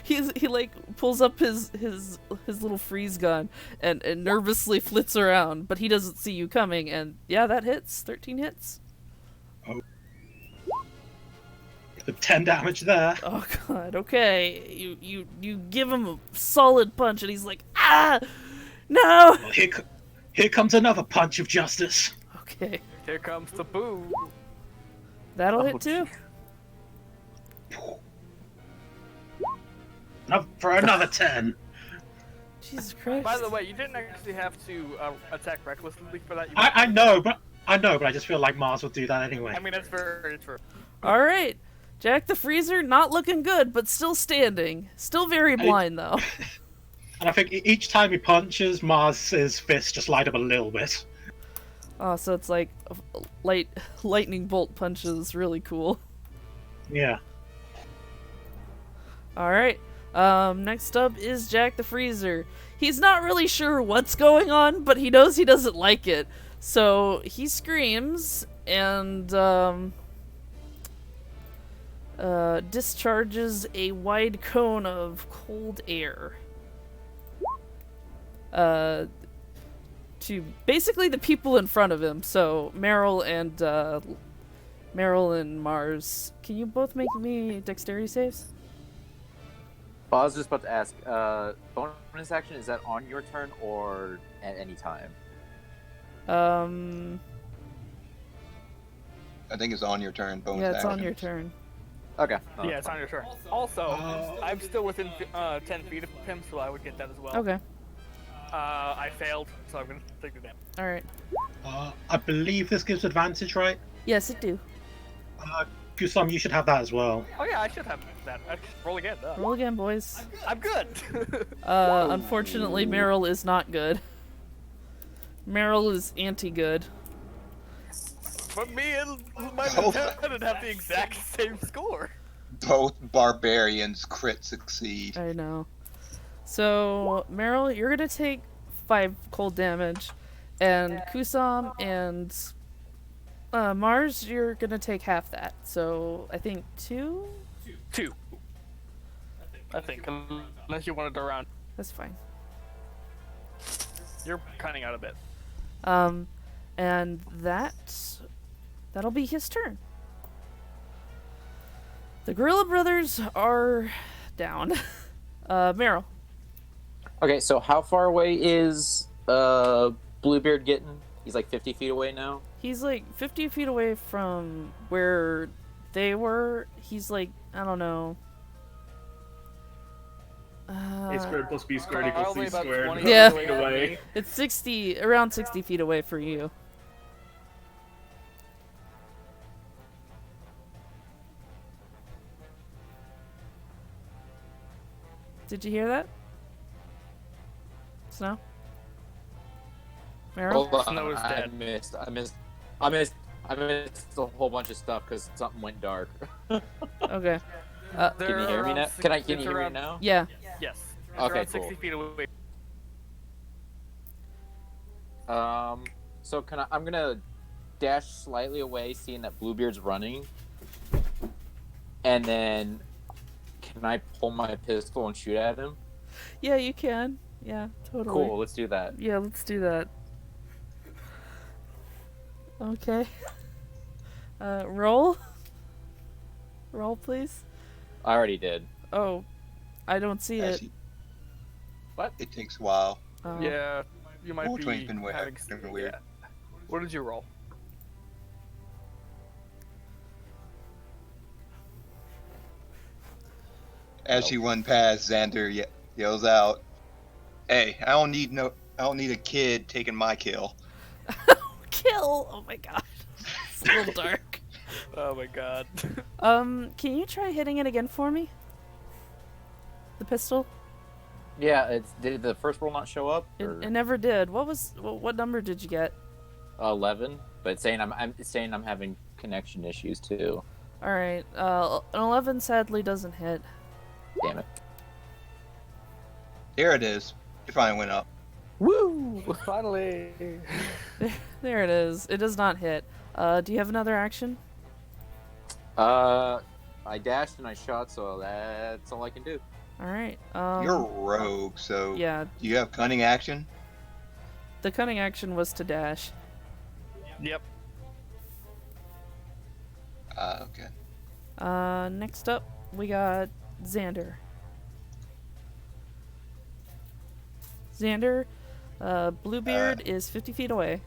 He like pulls up his little freeze gun and nervously flits around, but he doesn't see you coming. And yeah, that hits. 13 hits. Oh. 10 damage there. Oh god. Okay. You give him a solid punch, and he's like, ah, no. Well, here comes another punch of justice. Okay. Here comes the boo. That'll hit too. For another 10. Jesus Christ. By the way, you didn't actually have to attack recklessly for that. I know, but I just feel like Mars will do that anyway. I mean, that's very true. All right. Jack the Freezer, not looking good, but still standing. Still very blind, though. And I think each time he punches, Mars's fists just light up a little bit. Oh, so it's like lightning bolt punches. Really cool. Yeah. All right. Next up is Jack the Freezer. He's not really sure what's going on, but he knows he doesn't like it. So he screams and discharges a wide cone of cold air. To basically the people in front of him. So Meryl and Mars. Can you both make me dexterity saves? Well, I was just about to ask, bonus action, is that on your turn or at any time? I think it's on your turn. Bonus Yeah, it's on action. your turn. Okay. Yeah, it's on your turn. Also, I'm still within 10 feet of him, so I would get that as well. Okay. I failed, so I'm gonna take the damage. All right. I believe this gives advantage, right? Yes, it do. Kusum, you should have that as well. Oh yeah, I should have that. I should roll again. Duh. Roll again, boys. I'm good. Unfortunately, Meryl is not good. Meryl is anti-good. But me and my lieutenant have the exact same score. Both barbarians crit succeed. I know. So, Meryl, you're gonna take 5 cold damage, and Kusum and Mars, you're gonna take half that. So, I think 2? 2. I think, unless you wanted to round. That's fine. You're cutting out a bit. And that'll be his turn. The Gorilla Brothers are down. Meryl. Okay, so how far away is Bluebeard getting? He's like 50 feet away now? He's like 50 feet away from where they were. He's like, I don't know. A squared plus B squared equals C Probably about squared. 20 Yeah. Feet away. It's around 60 feet away for you. Did you hear that? Snow? Meryl? Hold on, Snow is I dead. missed a whole bunch of stuff because something went dark. Okay. Can you hear me now? Can you hear me now? Yeah. Yes. It's Okay, around cool. 60 feet away. So I'm gonna dash slightly away, seeing that Bluebeard's running, and then can I pull my pistol and shoot at him? Yeah, you can. Yeah, totally. Cool, let's do that. Yeah, let's do that. Okay. Roll. Roll, please. I already did. Oh, I don't see it. Actually, What? it takes a while. Oh. Yeah, you might Roll be 20's been having been weird. Yeah. What did you roll? As you run past, Xander yells out, Hey, I don't need a kid taking my kill. Kill! Oh my god. It's a little dark. Oh my god. Can you try hitting it again for me? The pistol? Yeah, did the first roll not show up? It never did. What number did you get? 11, but it's saying it's saying I'm having connection issues too. All right. An 11 sadly doesn't hit. Damn it. There it is. It finally went up. Woo! Finally. There it is. It does not hit. Do you have another action? I dashed and I shot, so that's all I can do. All right. You're a rogue, so Yeah. do you have cunning action? The cunning action was to dash. Yep. Okay. Next up, we got Xander. Xander, Bluebeard is 50 feet away.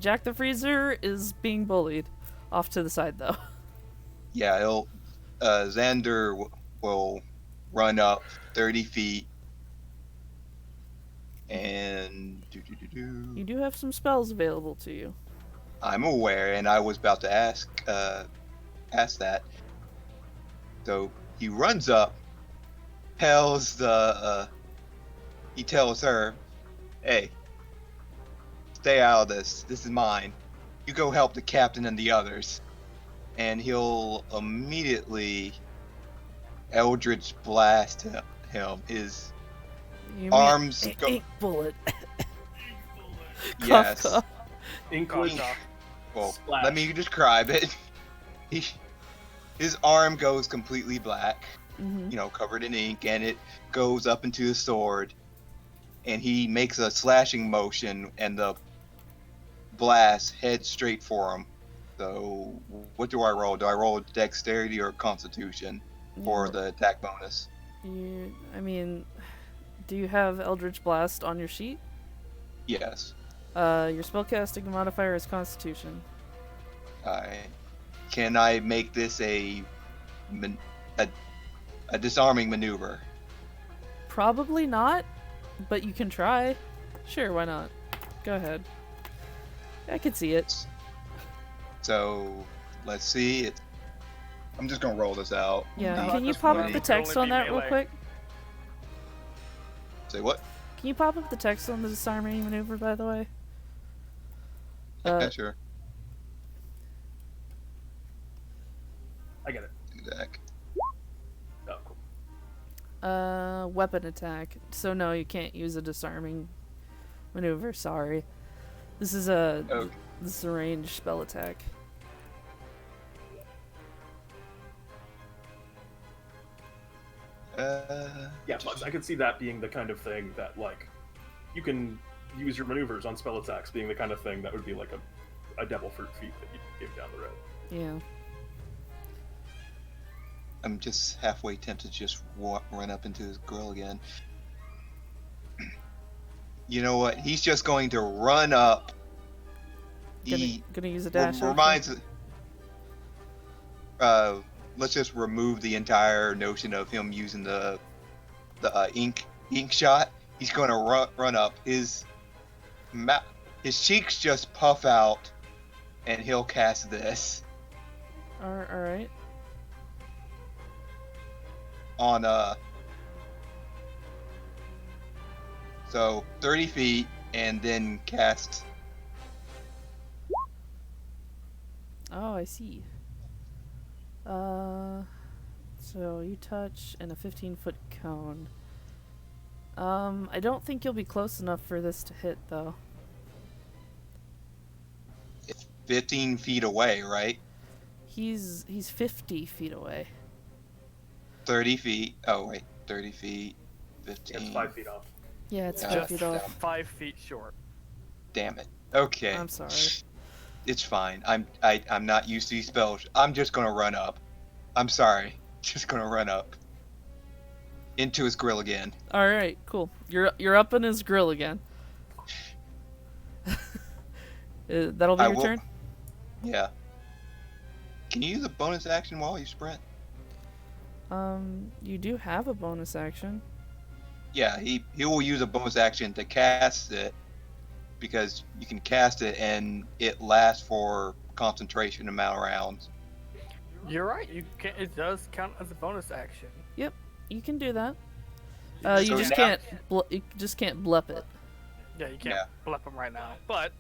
Jack the Freezer is being bullied. Off to the side, though. Yeah, Xander will run up 30 feet and You do have some spells available to you. I'm aware, and I was about to ask that. So he runs up, he tells her, "Hey, stay out of this. This is mine. You go help the captain and the others." And he'll immediately Eldridge Blast him. His You arms mean, go. ink bullet. Yes. Cough, cough. Ink Cough. leak. Well, Splash. let me describe it. His arm goes completely black, Mhm. covered in ink, and it goes up into his sword. And he makes a slashing motion, and the blast heads straight for him. So, what do I roll? Do I roll dexterity or constitution for the attack bonus? I mean, do you have Eldridge Blast on your sheet? Yes. Your spellcasting modifier is Constitution. Alright. Can I make this a disarming maneuver? Probably not, but you can try. Sure, why not? Go ahead. I can see it. So, let's see. I'm just gonna roll this out. Yeah, No, can you this pop one up the can text only on be that real melee. quick? Say what? Can you pop up the text on the disarming maneuver, by the way? Yeah, sure. I get it. Exact. Oh, cool. Weapon attack. So no, you can't use a disarming maneuver. Sorry. This is a Okay. this is a ranged spell attack. Yeah, but I could see that being the kind of thing that, like, you can use your maneuvers on spell attacks being the kind of thing that would be like a devil fruit feat that you give down the road. Yeah. I'm just halfway tempted to just run up into his grill again. You know what? He's just going to run up. Gonna use a dash. action? Reminds. Let's just remove the entire notion of him using the ink shot. He's going to run up. His cheeks just puff out, and he'll cast this All right. on so 30 feet, and then cast. Oh, I see. So you touch in a 15-foot cone. I don't think you'll be close enough for this to hit, though. 15 feet away, right? He's 50 feet away. 30 feet. Oh, wait. 30 feet. 15. It's 5 feet off. Yeah, it's Yeah. 5 Just feet off. 5 feet short. Damn it. Okay. I'm sorry. It's fine. I'm not used to these spells. I'm just gonna run up. I'm sorry. Just gonna run up. Into his grill again. All right, cool. You're up in his grill again. That'll be I your will- turn. Yeah. Can you use a bonus action while you sprint? You do have a bonus action. Yeah, he will use a bonus action to cast it because you can cast it and it lasts for concentration amount of rounds. You're right. You can. It does count as a bonus action. Yep, you can do that. So You just now- can't. You just can't blup it. Yeah, you can't Yeah. blip him right now, but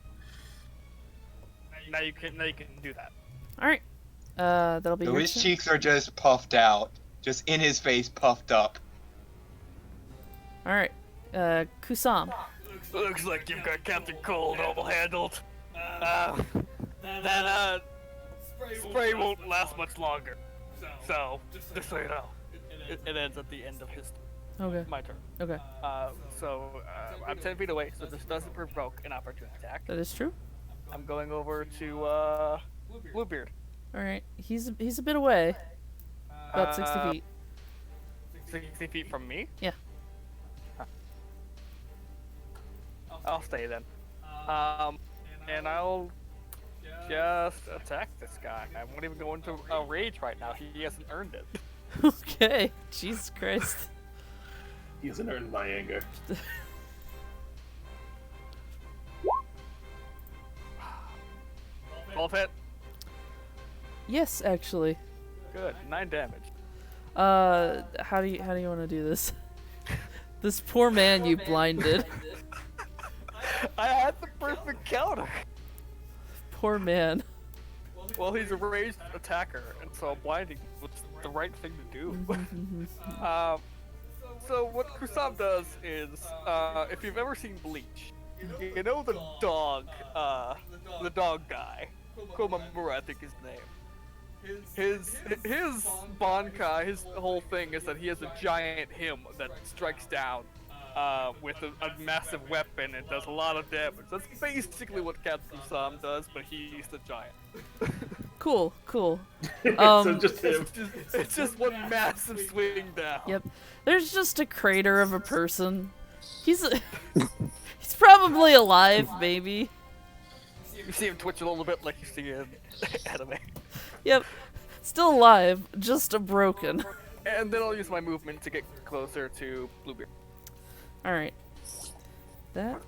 now you can. Now you can do that. All right. That'll be So your his turn. cheeks are just puffed out, just in his face, puffed up. All right. Kusam. Looks like you've got Captain Cold all handled. That spray won't last much longer. So just so you know, it ends at the end of his Okay. my turn. Okay. I'm 10 feet away, so this doesn't provoke an opportunity attack. That is true. I'm going over to Bluebeard. All right. He's a bit away. About 60 feet. 60 feet from me? Yeah. Huh. I'll stay then. And I'll just attack this guy. I won't even go into a rage right now. He hasn't earned it. Okay. Jesus Christ. He hasn't earned my anger. Both hit. Yes, actually. Good. 9 damage. How do you want to do this? This poor man you blinded. I had the perfect counter. Poor man. Well, he's a raged attacker, and so blinding was the right thing to do. So what Kusum does is, if you've ever seen Bleach, you know the dog guy, Komamura, I think his name. His Bankai, his whole thing is that he has a giant him that strikes down with a massive weapon and does a lot of damage. That's basically what Captain Kusum does, but he's the giant. Cool. So just him. It's just one massive swing down. Yep. There's just a crater of a person. He's probably alive, maybe. You see him twitch a little bit like you see in anime. Yep. Still alive, just broken. And then I'll use my movement to get closer to Bluebeard. Alright. That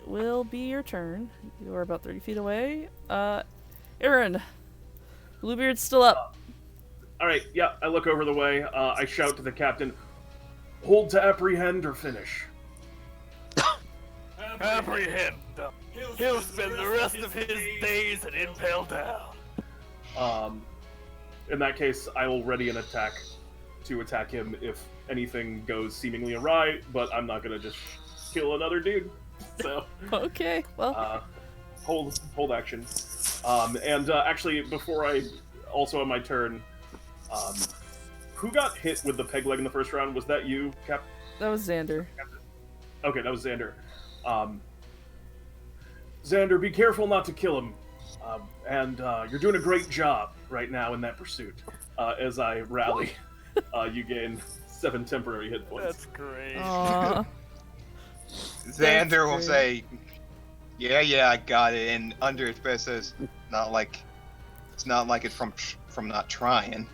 will be your turn. You are about 30 feet away. Aaron. Bluebeard's still up. Alright, yeah, I look over the way. I shout to the captain, hold to apprehend or finish. Apprehend. He'll spend the rest of his days at Impale Down. In that case, I will ready an attack to attack him if anything goes seemingly awry, but I'm not gonna just kill another dude. So, Okay, well. hold action. Actually, before I also on my turn, who got hit with the peg leg in the first round? Was that you, Cap? That was Xander. Okay, that was Xander. Xander, be careful not to kill him. You're doing a great job right now in that pursuit. As I rally, you gain 7 temporary hit points. That's great. Aww. Xander will great. say, "Yeah, I got it," and under his breath says, it's not like it's from not trying."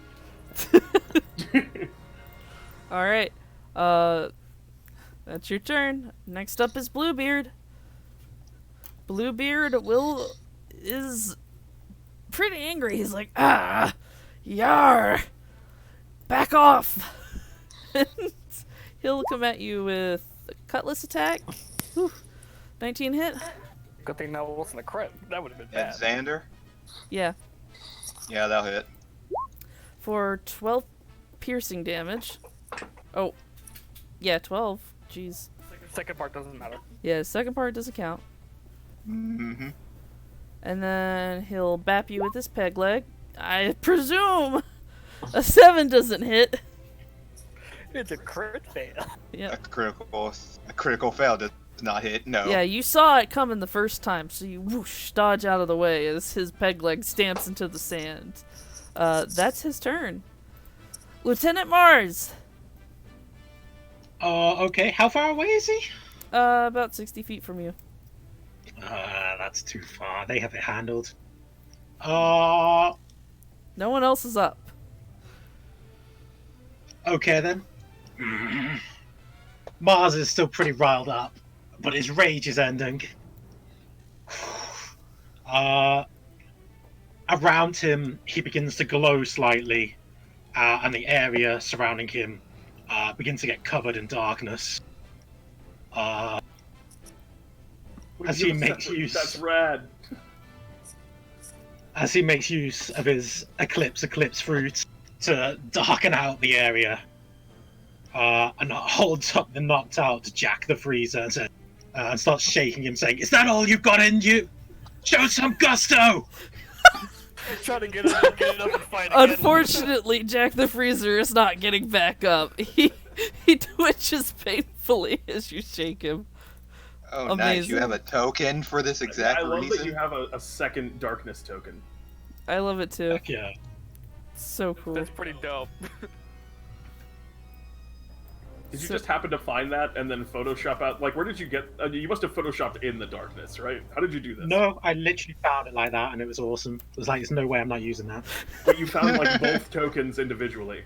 Alright. That's your turn. Next up is Bluebeard. Bluebeard is pretty angry. He's like, yar! Back off! And he'll come at you with a cutlass attack. Whew. 19 hit. Good thing that wasn't a crit. That would have been And bad. Xander, Yeah. yeah, that'll hit. For 12 piercing damage. Oh. Yeah, 12. Jeez. Second part doesn't matter. Yeah, second part doesn't count. Mm-hmm. And then he'll bap you with his peg leg. I presume a 7 doesn't hit. It's a crit fail. Yep. A critical fail does not hit. No. Yeah, you saw it coming the first time, so you whoosh, dodge out of the way as his peg leg stamps into the sand. That's his turn. Lieutenant Mars! Okay, how far away is he? About 60 feet from you. That's too far. They have it handled. Uh, No one else is up. okay then. Mars is still pretty riled up, but his rage is ending. Around him, he begins to glow slightly, and the area surrounding him begins to get covered in darkness. As he makes use, That's rad. as he makes use of his eclipse fruit to darken out the area, and holds up the knocked out Jack the Freezer and starts shaking him, saying, "Is that all you've got in you? Show some gusto!" Trying to get it up and fight again. Unfortunately, Jack the Freezer is not getting back up. He twitches painfully as you shake him. Oh, Amazing. nice. You have a token for this exact I love reason? that you have a second darkness token. I love it too. Heck yeah. So cool. That's pretty dope. Did you So- just happen to find that and then Photoshop out? Like, where did you get? You must have Photoshopped in the darkness, right? How did you do this? No, I literally found it like that, and it was awesome. It was like, there's no way I'm not using that. But you found like both tokens individually.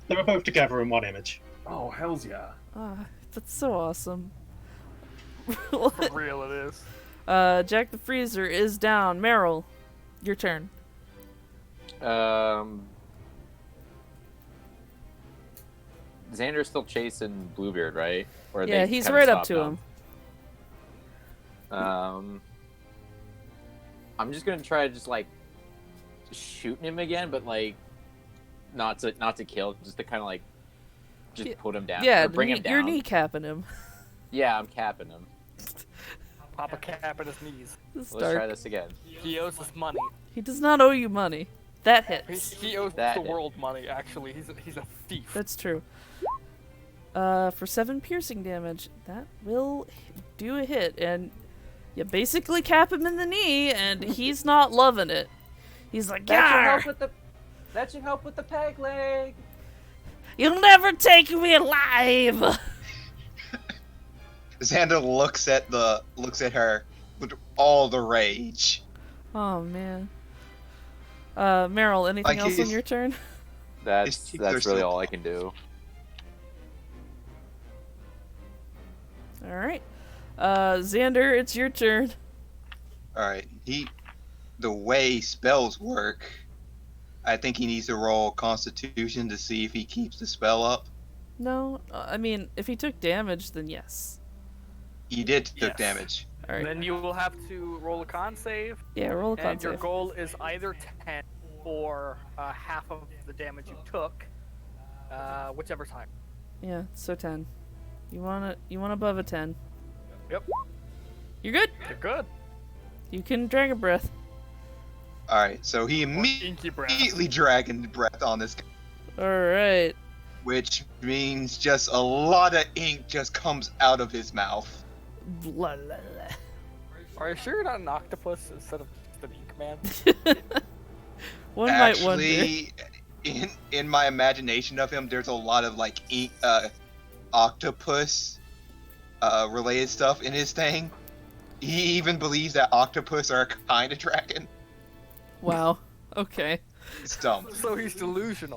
They were both together in one image. Oh, hells yeah! Ah, that's so awesome. For real, it is. Jack the Freezer is down. Meryl, your turn. Xander's still chasing Bluebeard, right? Or Yeah, they he's kinda right up stopped to him. I'm just gonna try just like shooting him again, but like not to kill, just to kind of like just Yeah, put him down. Yeah, or bring him you're down. kneecapping him. Yeah, I'm capping him. Pop a cap in his knees. It's Let's try dark. this again. He owes us money. He does not owe you money. That hits. He owes That the hit. world money, actually. He's a thief. That's true. For 7 piercing damage, that will do a hit, and you basically cap him in the knee, and he's not loving it. He's like, "Yarr! That should help with the peg leg. You'll never take me alive!" Xander looks at her with all the rage. Oh man. Meryl, anything Like else on he's- your turn? That's They're really still- all I can do. All right. Xander, it's your turn. Alright, the way spells work, I think he needs to roll Constitution to see if he keeps the spell up. No, I mean, if he took damage, then yes. He did took Yes. damage. All right. Then you will have to roll a con save, Yeah, roll a con and your save. goal is either 10 or half of the damage you took, whichever time. Yeah, so 10. You want above a 10. Yep, You're good. you're good. You can Dragon Breath. Alright, so he Inky breath. immediately dragon breath on this guy, All right. which means just a lot of ink just comes out of his mouth. Blah, blah, Are you sure you're not an octopus instead of just an ink man? blah. One might wonder. Actually, in my imagination of him, there's a lot of like octopus related stuff in his thing. He even believes that octopus are a kind of dragon. Wow. Okay. It's dumb. So he's delusional.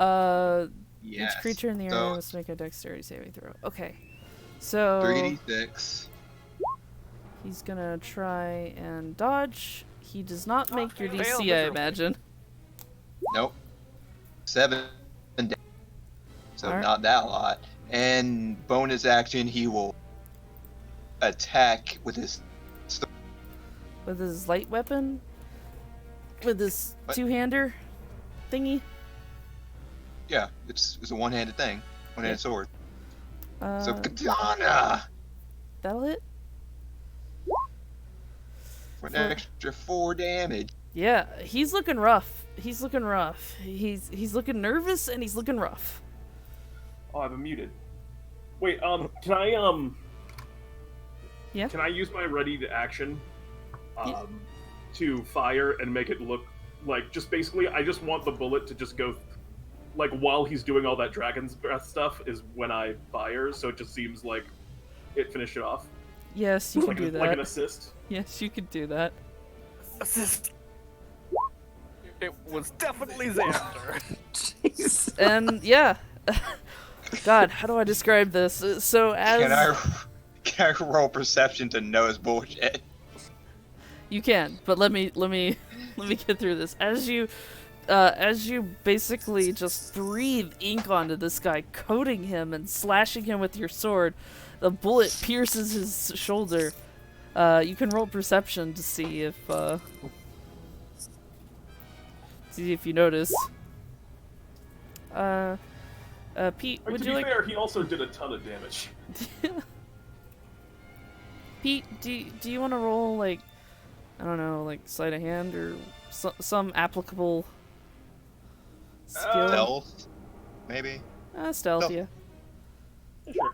Yes. Each creature in the area So, must make a dexterity saving throw. Okay. So 3d6. he's gonna try and dodge. He does not make your Fail DC, I miserably. imagine. Nope. 7 damage. So Alright. not that lot. And bonus action, he will attack with his. With his light weapon? With his What? two-hander thingy? Yeah, it's a one-handed thing, one-handed sword. So Uh, katana that'll hit? for an extra 4 damage. Yeah, he's looking rough. He's looking rough. He's looking nervous and he's looking rough. Oh, I've been muted. Wait, can I Yeah? Can I use my ready to action, Yeah. to fire and make it look like just basically I just want the bullet to just go, like while he's doing all that dragon's breath stuff is when I fire, so it just seems like it finished it off. Yes, you can like, do like an that. assist. Yes, you can do that. Assist. It was definitely Xander. And yeah, God, how do I describe this? So as Can I roll perception to know his bullshit? you can, but let me get through this. As you basically just breathe ink onto this guy, coating him and slashing him with your sword, the bullet pierces his shoulder. You can roll perception to see if you notice. Pete, would you like? To be fair, he also did a ton of damage. Pete, do you want to roll, like, I don't know, like sleight of hand or some applicable skill? Stealth, maybe. Stealth, Stealth. yeah. Sure.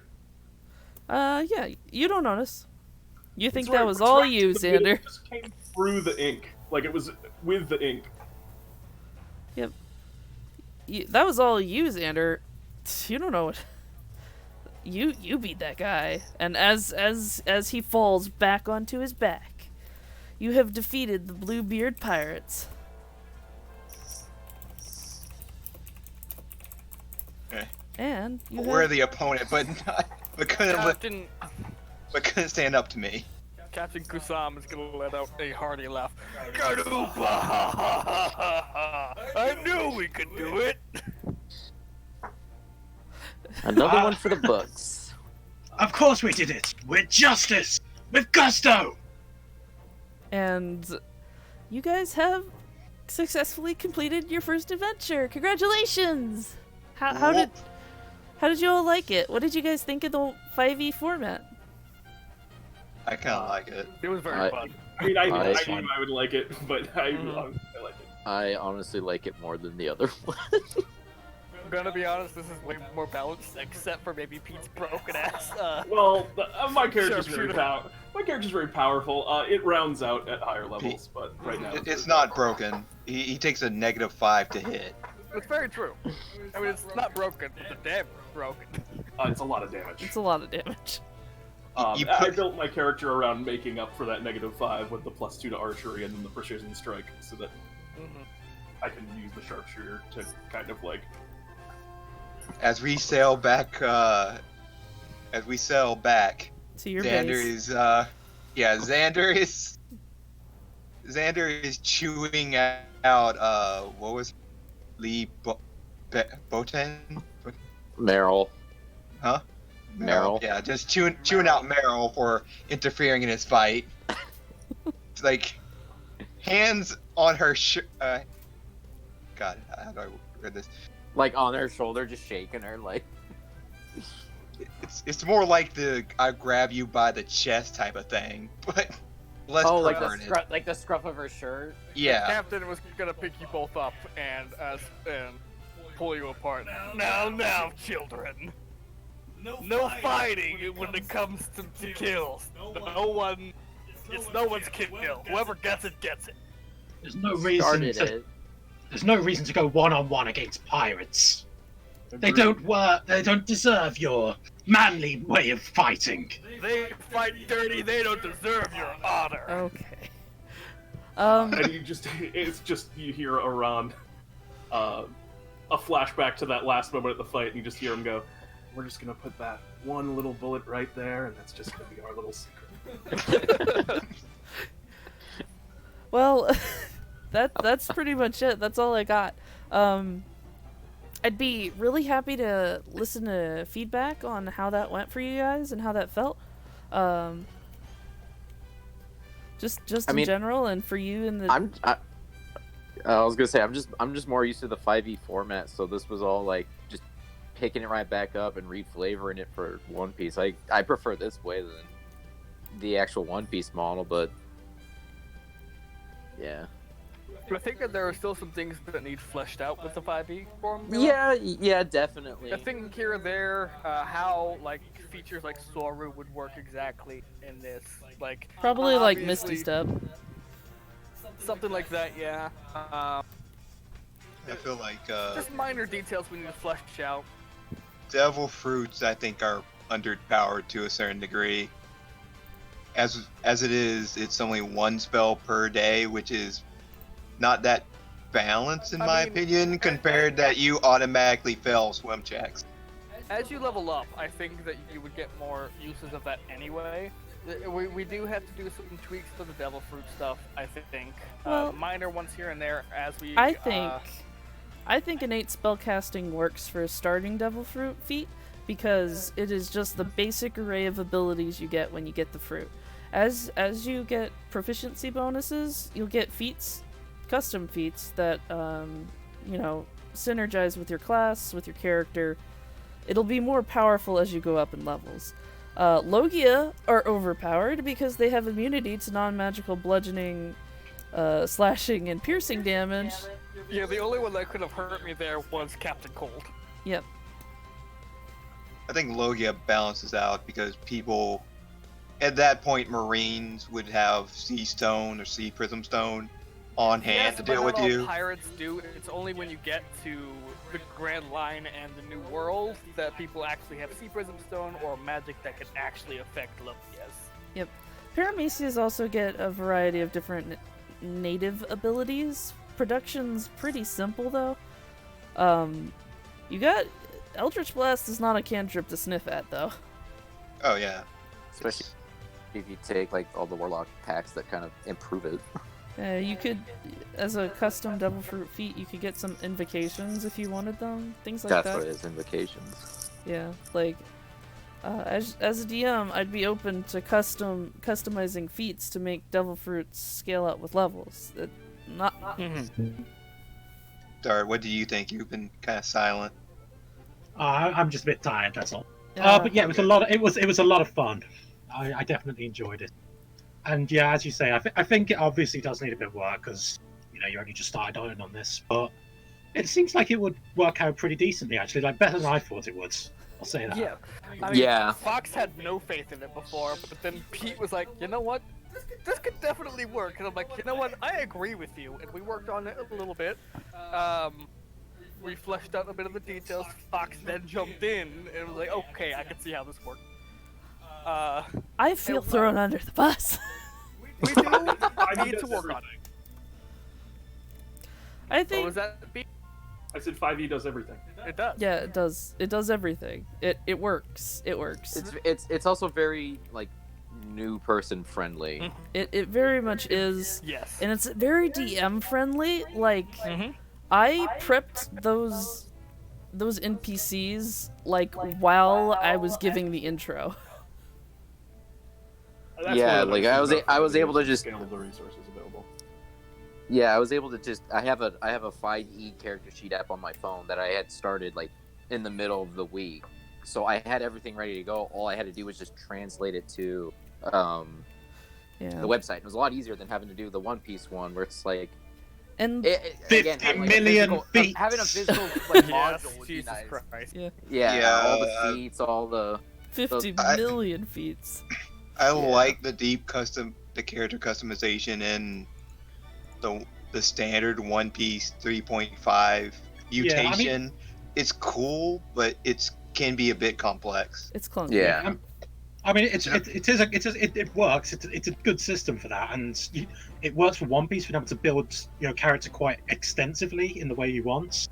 Yeah, you don't notice. You think It's right, that was all retract you, the bit Xander? just came through the ink, like it was with the ink. Yep. That was all you, Xander. You don't know what. You beat that guy, and as he falls back onto his back, you have defeated the Bluebeard pirates. Okay. And you We're have... the opponent, but couldn't stand up to me. Captain Kusum is gonna let out a hearty laugh. Garuba! I knew we could do it! Another one for the books. Of course we did it! With justice! With gusto! And you guys have successfully completed your first adventure. Congratulations! How did you all like it? What did you guys think of the 5e format? I kind of like it. It was very fun. I mean, I knew fun. I would like it, but I like it. I honestly like it more than the other one. I'm gonna be honest, this is way more balanced, except for maybe Pete's broken ass. Well, my character's Sharpshooter. My character's very powerful. It rounds out at higher levels, but right now It's not broken. He takes a -5 to hit. It's very true. I mean, it's not broken, but the damage is broken. It's a lot of damage. It's a lot of damage. You I put- built my character around making up for that -5 with the +2 to archery and then the precision strike, so that I can use the sharpshooter to kind of like. As we sail back, To your Xander base. Xander is chewing out what was Lee Botan? Meryl. Huh? Meryl. Yeah, just chewing out Meryl for interfering in his fight. It's like hands on her God, how do I word this? Like on her shoulder, just shaking her, like. It's more like the I grab you by the chest type of thing, but less like perverted. the scruff of her shirt. Yeah. The captain was gonna pick you both up and pull you apart. Now, children. No fighting when it comes to kills. It's no one's kill. Whoever gets it, gets it. There's no reason Started to. it. There's no reason to go one-on-one against pirates. They don't deserve your manly way of fighting. They fight dirty. They don't deserve your honor. Okay. And you hear Aran, a flashback to that last moment at the fight, and you just hear him go, "We're just gonna put that one little bullet right there, and that's just gonna be our little secret." Well, that's pretty much it. That's all I got. I'd be really happy to listen to feedback on how that went for you guys and how that felt. Just in general, and for you in the. I was gonna say I'm just more used to the 5e format, so this was all like just picking it right back up and reflavoring it for One Piece. I prefer this way than the actual One Piece model, but yeah. I think that there are still some things that need fleshed out with the 5e formula. Yeah, definitely. I think here or there, how like features like Soru would work exactly in this, like Probably like obviously- Misty Step. something like that. Yeah. I feel like Just minor details we need to flesh out. devil fruits I think are underpowered to a certain degree. As it is, it's only one spell per day, which is not that balanced in my opinion, compared that you automatically fail swim checks. as you level up, I think that you would get more uses of that anyway. We do have to do some tweaks to the devil fruit stuff, I think. Well- Minor ones here and there as we. I think innate spellcasting works for a starting devil fruit feat because it is just the basic array of abilities you get when you get the fruit. As you get proficiency bonuses, you'll get feats, custom feats that synergize with your class, with your character. It'll be more powerful as you go up in levels. Logia are overpowered because they have immunity to non-magical bludgeoning, slashing, and piercing damage. Yeah, the only one that could have hurt me there was Captain Cold. Yep. I think Logia balances out because people, at that point, Marines would have Sea Stone or Sea Prism Stone on hand to deal with not all you. Pirates do. It's only when you get to the Grand Line and the New World that people actually have Sea Prism Stone or magic that can actually affect Logias. Yep. Paramecias also get a variety of different native abilities. Production's pretty simple though. You got Eldridge Blast is not a cantrip to sniff at though. Oh yeah. Especially if you take like all the warlock packs that kind of improve it. You could, as a custom devil fruit feat, you could get some invocations if you wanted them, things like That's that. what it is, invocations. Yeah, like as a DM, I'd be open to customizing feats to make devil fruits scale up with levels. Dart, what do you think? You've been kind of silent. I'm just a bit tired. That's all. But yeah, it was a lot. It was a lot of fun. I definitely enjoyed it. And yeah, as you say, I think it obviously does need a bit of work because you only just started on this, but it seems like it would work out pretty decently actually, like better than I thought it would. I'll say that. Yeah. I mean, Yeah. Fox had no faith in it before, but then Pete was like, you know what? This could definitely work. And I'm like, you know what? I agree with you. And we worked on it a little bit. We fleshed out a bit of the details. Fox then jumped in and was like, okay, I can see how this works. I feel thrown under the bus. We do need to work on it. I What think. was that, Pete? I said 5e does everything. It does. Yeah, it does. It does everything. It works. It works. It's also very like new person friendly. It very much is. Yes. And it's very DM friendly. Like Mhm. I prepped those NPCs like while I was giving the intro. That's Yeah, one of the like, nice I things was about able 5e to is just- scale the resources available. Yeah, I was able to just I have a 5e character sheet app on my phone that I had started like in the middle of the week. So I had everything ready to go. All I had to do was just translate it to Yeah. the website. It was a lot easier than having to do the One Piece one where it's like And 50 having, like, million feet. having a physical like, Yes, module would Jesus be nice. Christ. yeah, Yeah, all the Yeah. feats, all the 50 I- million feats. I like the the character customization in the standard One Piece 3.5 Yeah, I mean- mutation. It's cool, but it can be a bit complex. It's clunky. Yeah. I mean, it works. It's a good system for that, and it works for One Piece. Being able to build character quite extensively in the way you want.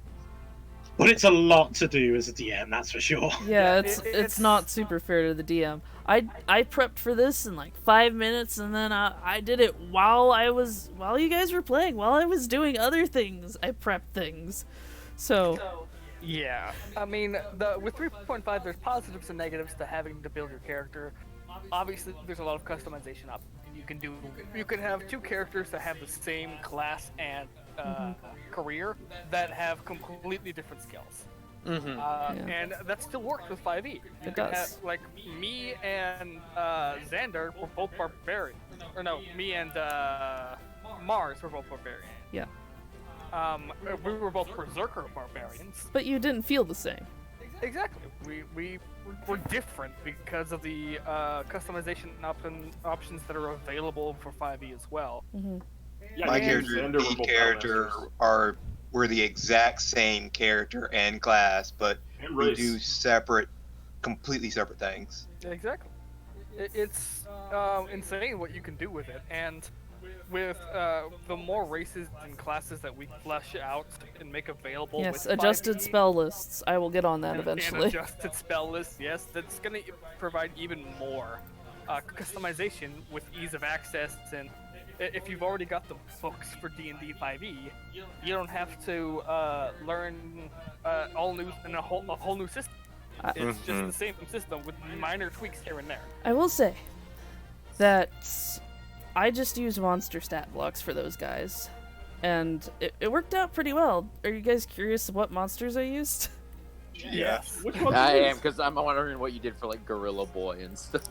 But it's a lot to do as a DM, that's for sure. Yeah, Yeah, it's it's- not super fair to the DM. I prepped for this in like 5 minutes, and then I did it while you guys were playing, while I was doing other things. I prepped things, so Yeah, I mean, with 3.5, there's positives and negatives to having to build your character. Obviously, there's a lot of customization options. You can have two characters that have the same class and career that have completely different skills. Mm-hmm. And that still works with 5e. You It can does. have, like, me and Xander were both barbarian. Or no, me and Mars were both barbarian. Yeah. We were both berserker barbarians. but you didn't feel the same. Exactly. We were different because of the customization options that are available for 5e as well. Hmm. Yeah, My me and character Xander and were Pete both character Outlanders. were the exact same character and class, but And we race. do completely separate things. Exactly. It's insane what you can do with it, and with the more races and classes that we flesh out and make available. Yes, with adjusted 5e spell lists. I will get on that and eventually. adjusted spell list, yes, that's gonna provide even more customization with ease of access. And if you've already got the books for D&D 5e, you don't have to learn all new and a whole new system. It's just the same system with minor tweaks here and there. I will say that I just use monster stat blocks for those guys, and it worked out pretty well. Are you guys curious what monsters I used? Yes. Which one? I am, because I'm wondering what you did for like Gorilla Boy and stuff.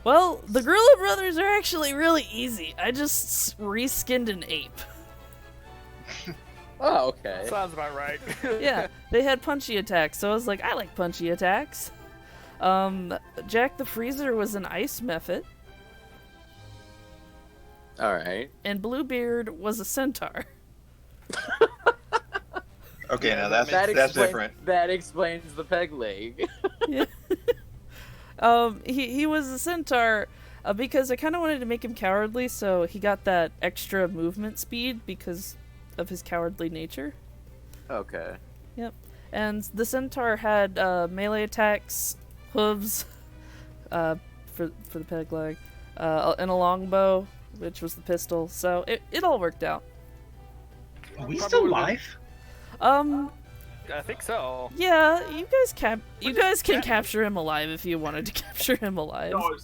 Well, the Gorilla Brothers are actually really easy. I just reskinned an ape. Oh, okay. Sounds about right. Yeah, they had punchy attacks, so I was like, I like punchy attacks. Jack the Freezer was an ice method, All right. and Bluebeard was a centaur. Okay, now That that's explains- different. That explains the peg leg. Yeah. He was a centaur because I kind of wanted to make him cowardly, so he got that extra movement speed because of his cowardly nature. Okay. Yep. And the centaur had melee attacks, hooves, for the peg leg, and a longbow, which was the pistol. So it all worked out. Are we still live? I think so. Yeah, you guys can capture him alive if you wanted to capture him alive. No,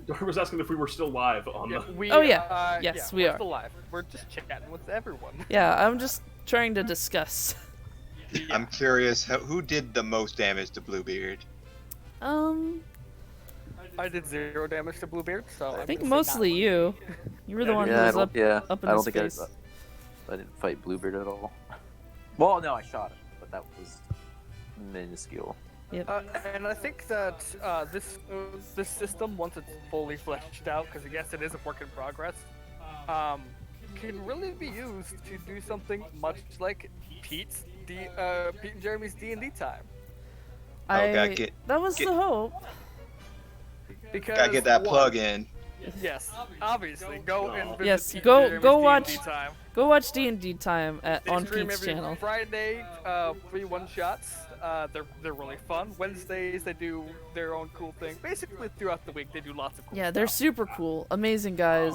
Dar was asking if we were still live on the. Oh, yeah. Yes, we we're are. Still live. We're just chatting with everyone. Yeah, I'm just trying to discuss. I'm curious, who did the most damage to Bluebeard? I did 0 damage to Bluebeard, so I think mostly you. You were the one who was up in his face. I didn't fight Bluebeard at all. Well, no, I shot him, but that was minuscule. and I think that this system, once it's fully fleshed out, because yes, it is a work in progress, can really be used to do something much like Pete and Jeremy's D&D time. That was the hope. Because Gotta get that plug in. Yes, obviously, go and visit Yes, Pete and go Jeremy's watch D&D time. Go watch D&D time They on stream Pete's every channel. Friday, 3 one-shots. They're really fun. Wednesdays they do their own cool thing. Basically throughout the week they do lots of cool Yeah, they're stuff. super cool, amazing guys.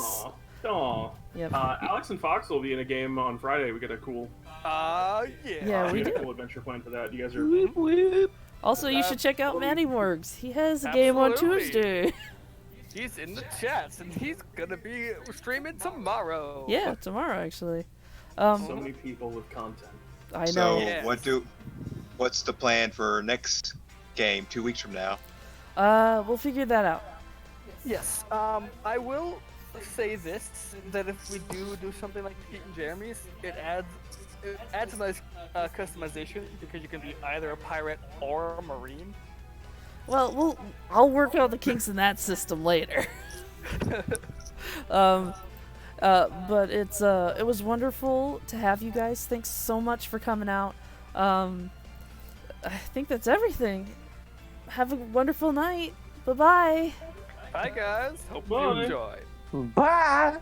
Aw. Yep. Alex and Fox will be in a game on Friday. We get a cool, Yeah. Yeah, we get a do. cool adventure plan for that. You guys are. Also, you should check out Manny Morgs. He has a game on Absolutely. Tuesday. He's in the chats and he's gonna be streaming tomorrow. Yeah, tomorrow actually. So many people with content. I So know. Yes. what's the plan for next game 2 weeks from now? We'll figure that out. Yes. I will say this: that if we do something like Pete and Jeremy's, it adds a nice customization because you can be either a pirate or a marine. Well, I'll work out the kinks in that system later. But it was wonderful to have you guys. Thanks so much for coming out. I think that's everything. Have a wonderful night. Bye-bye. Bye guys. Hope you Bye. enjoyed. Bye!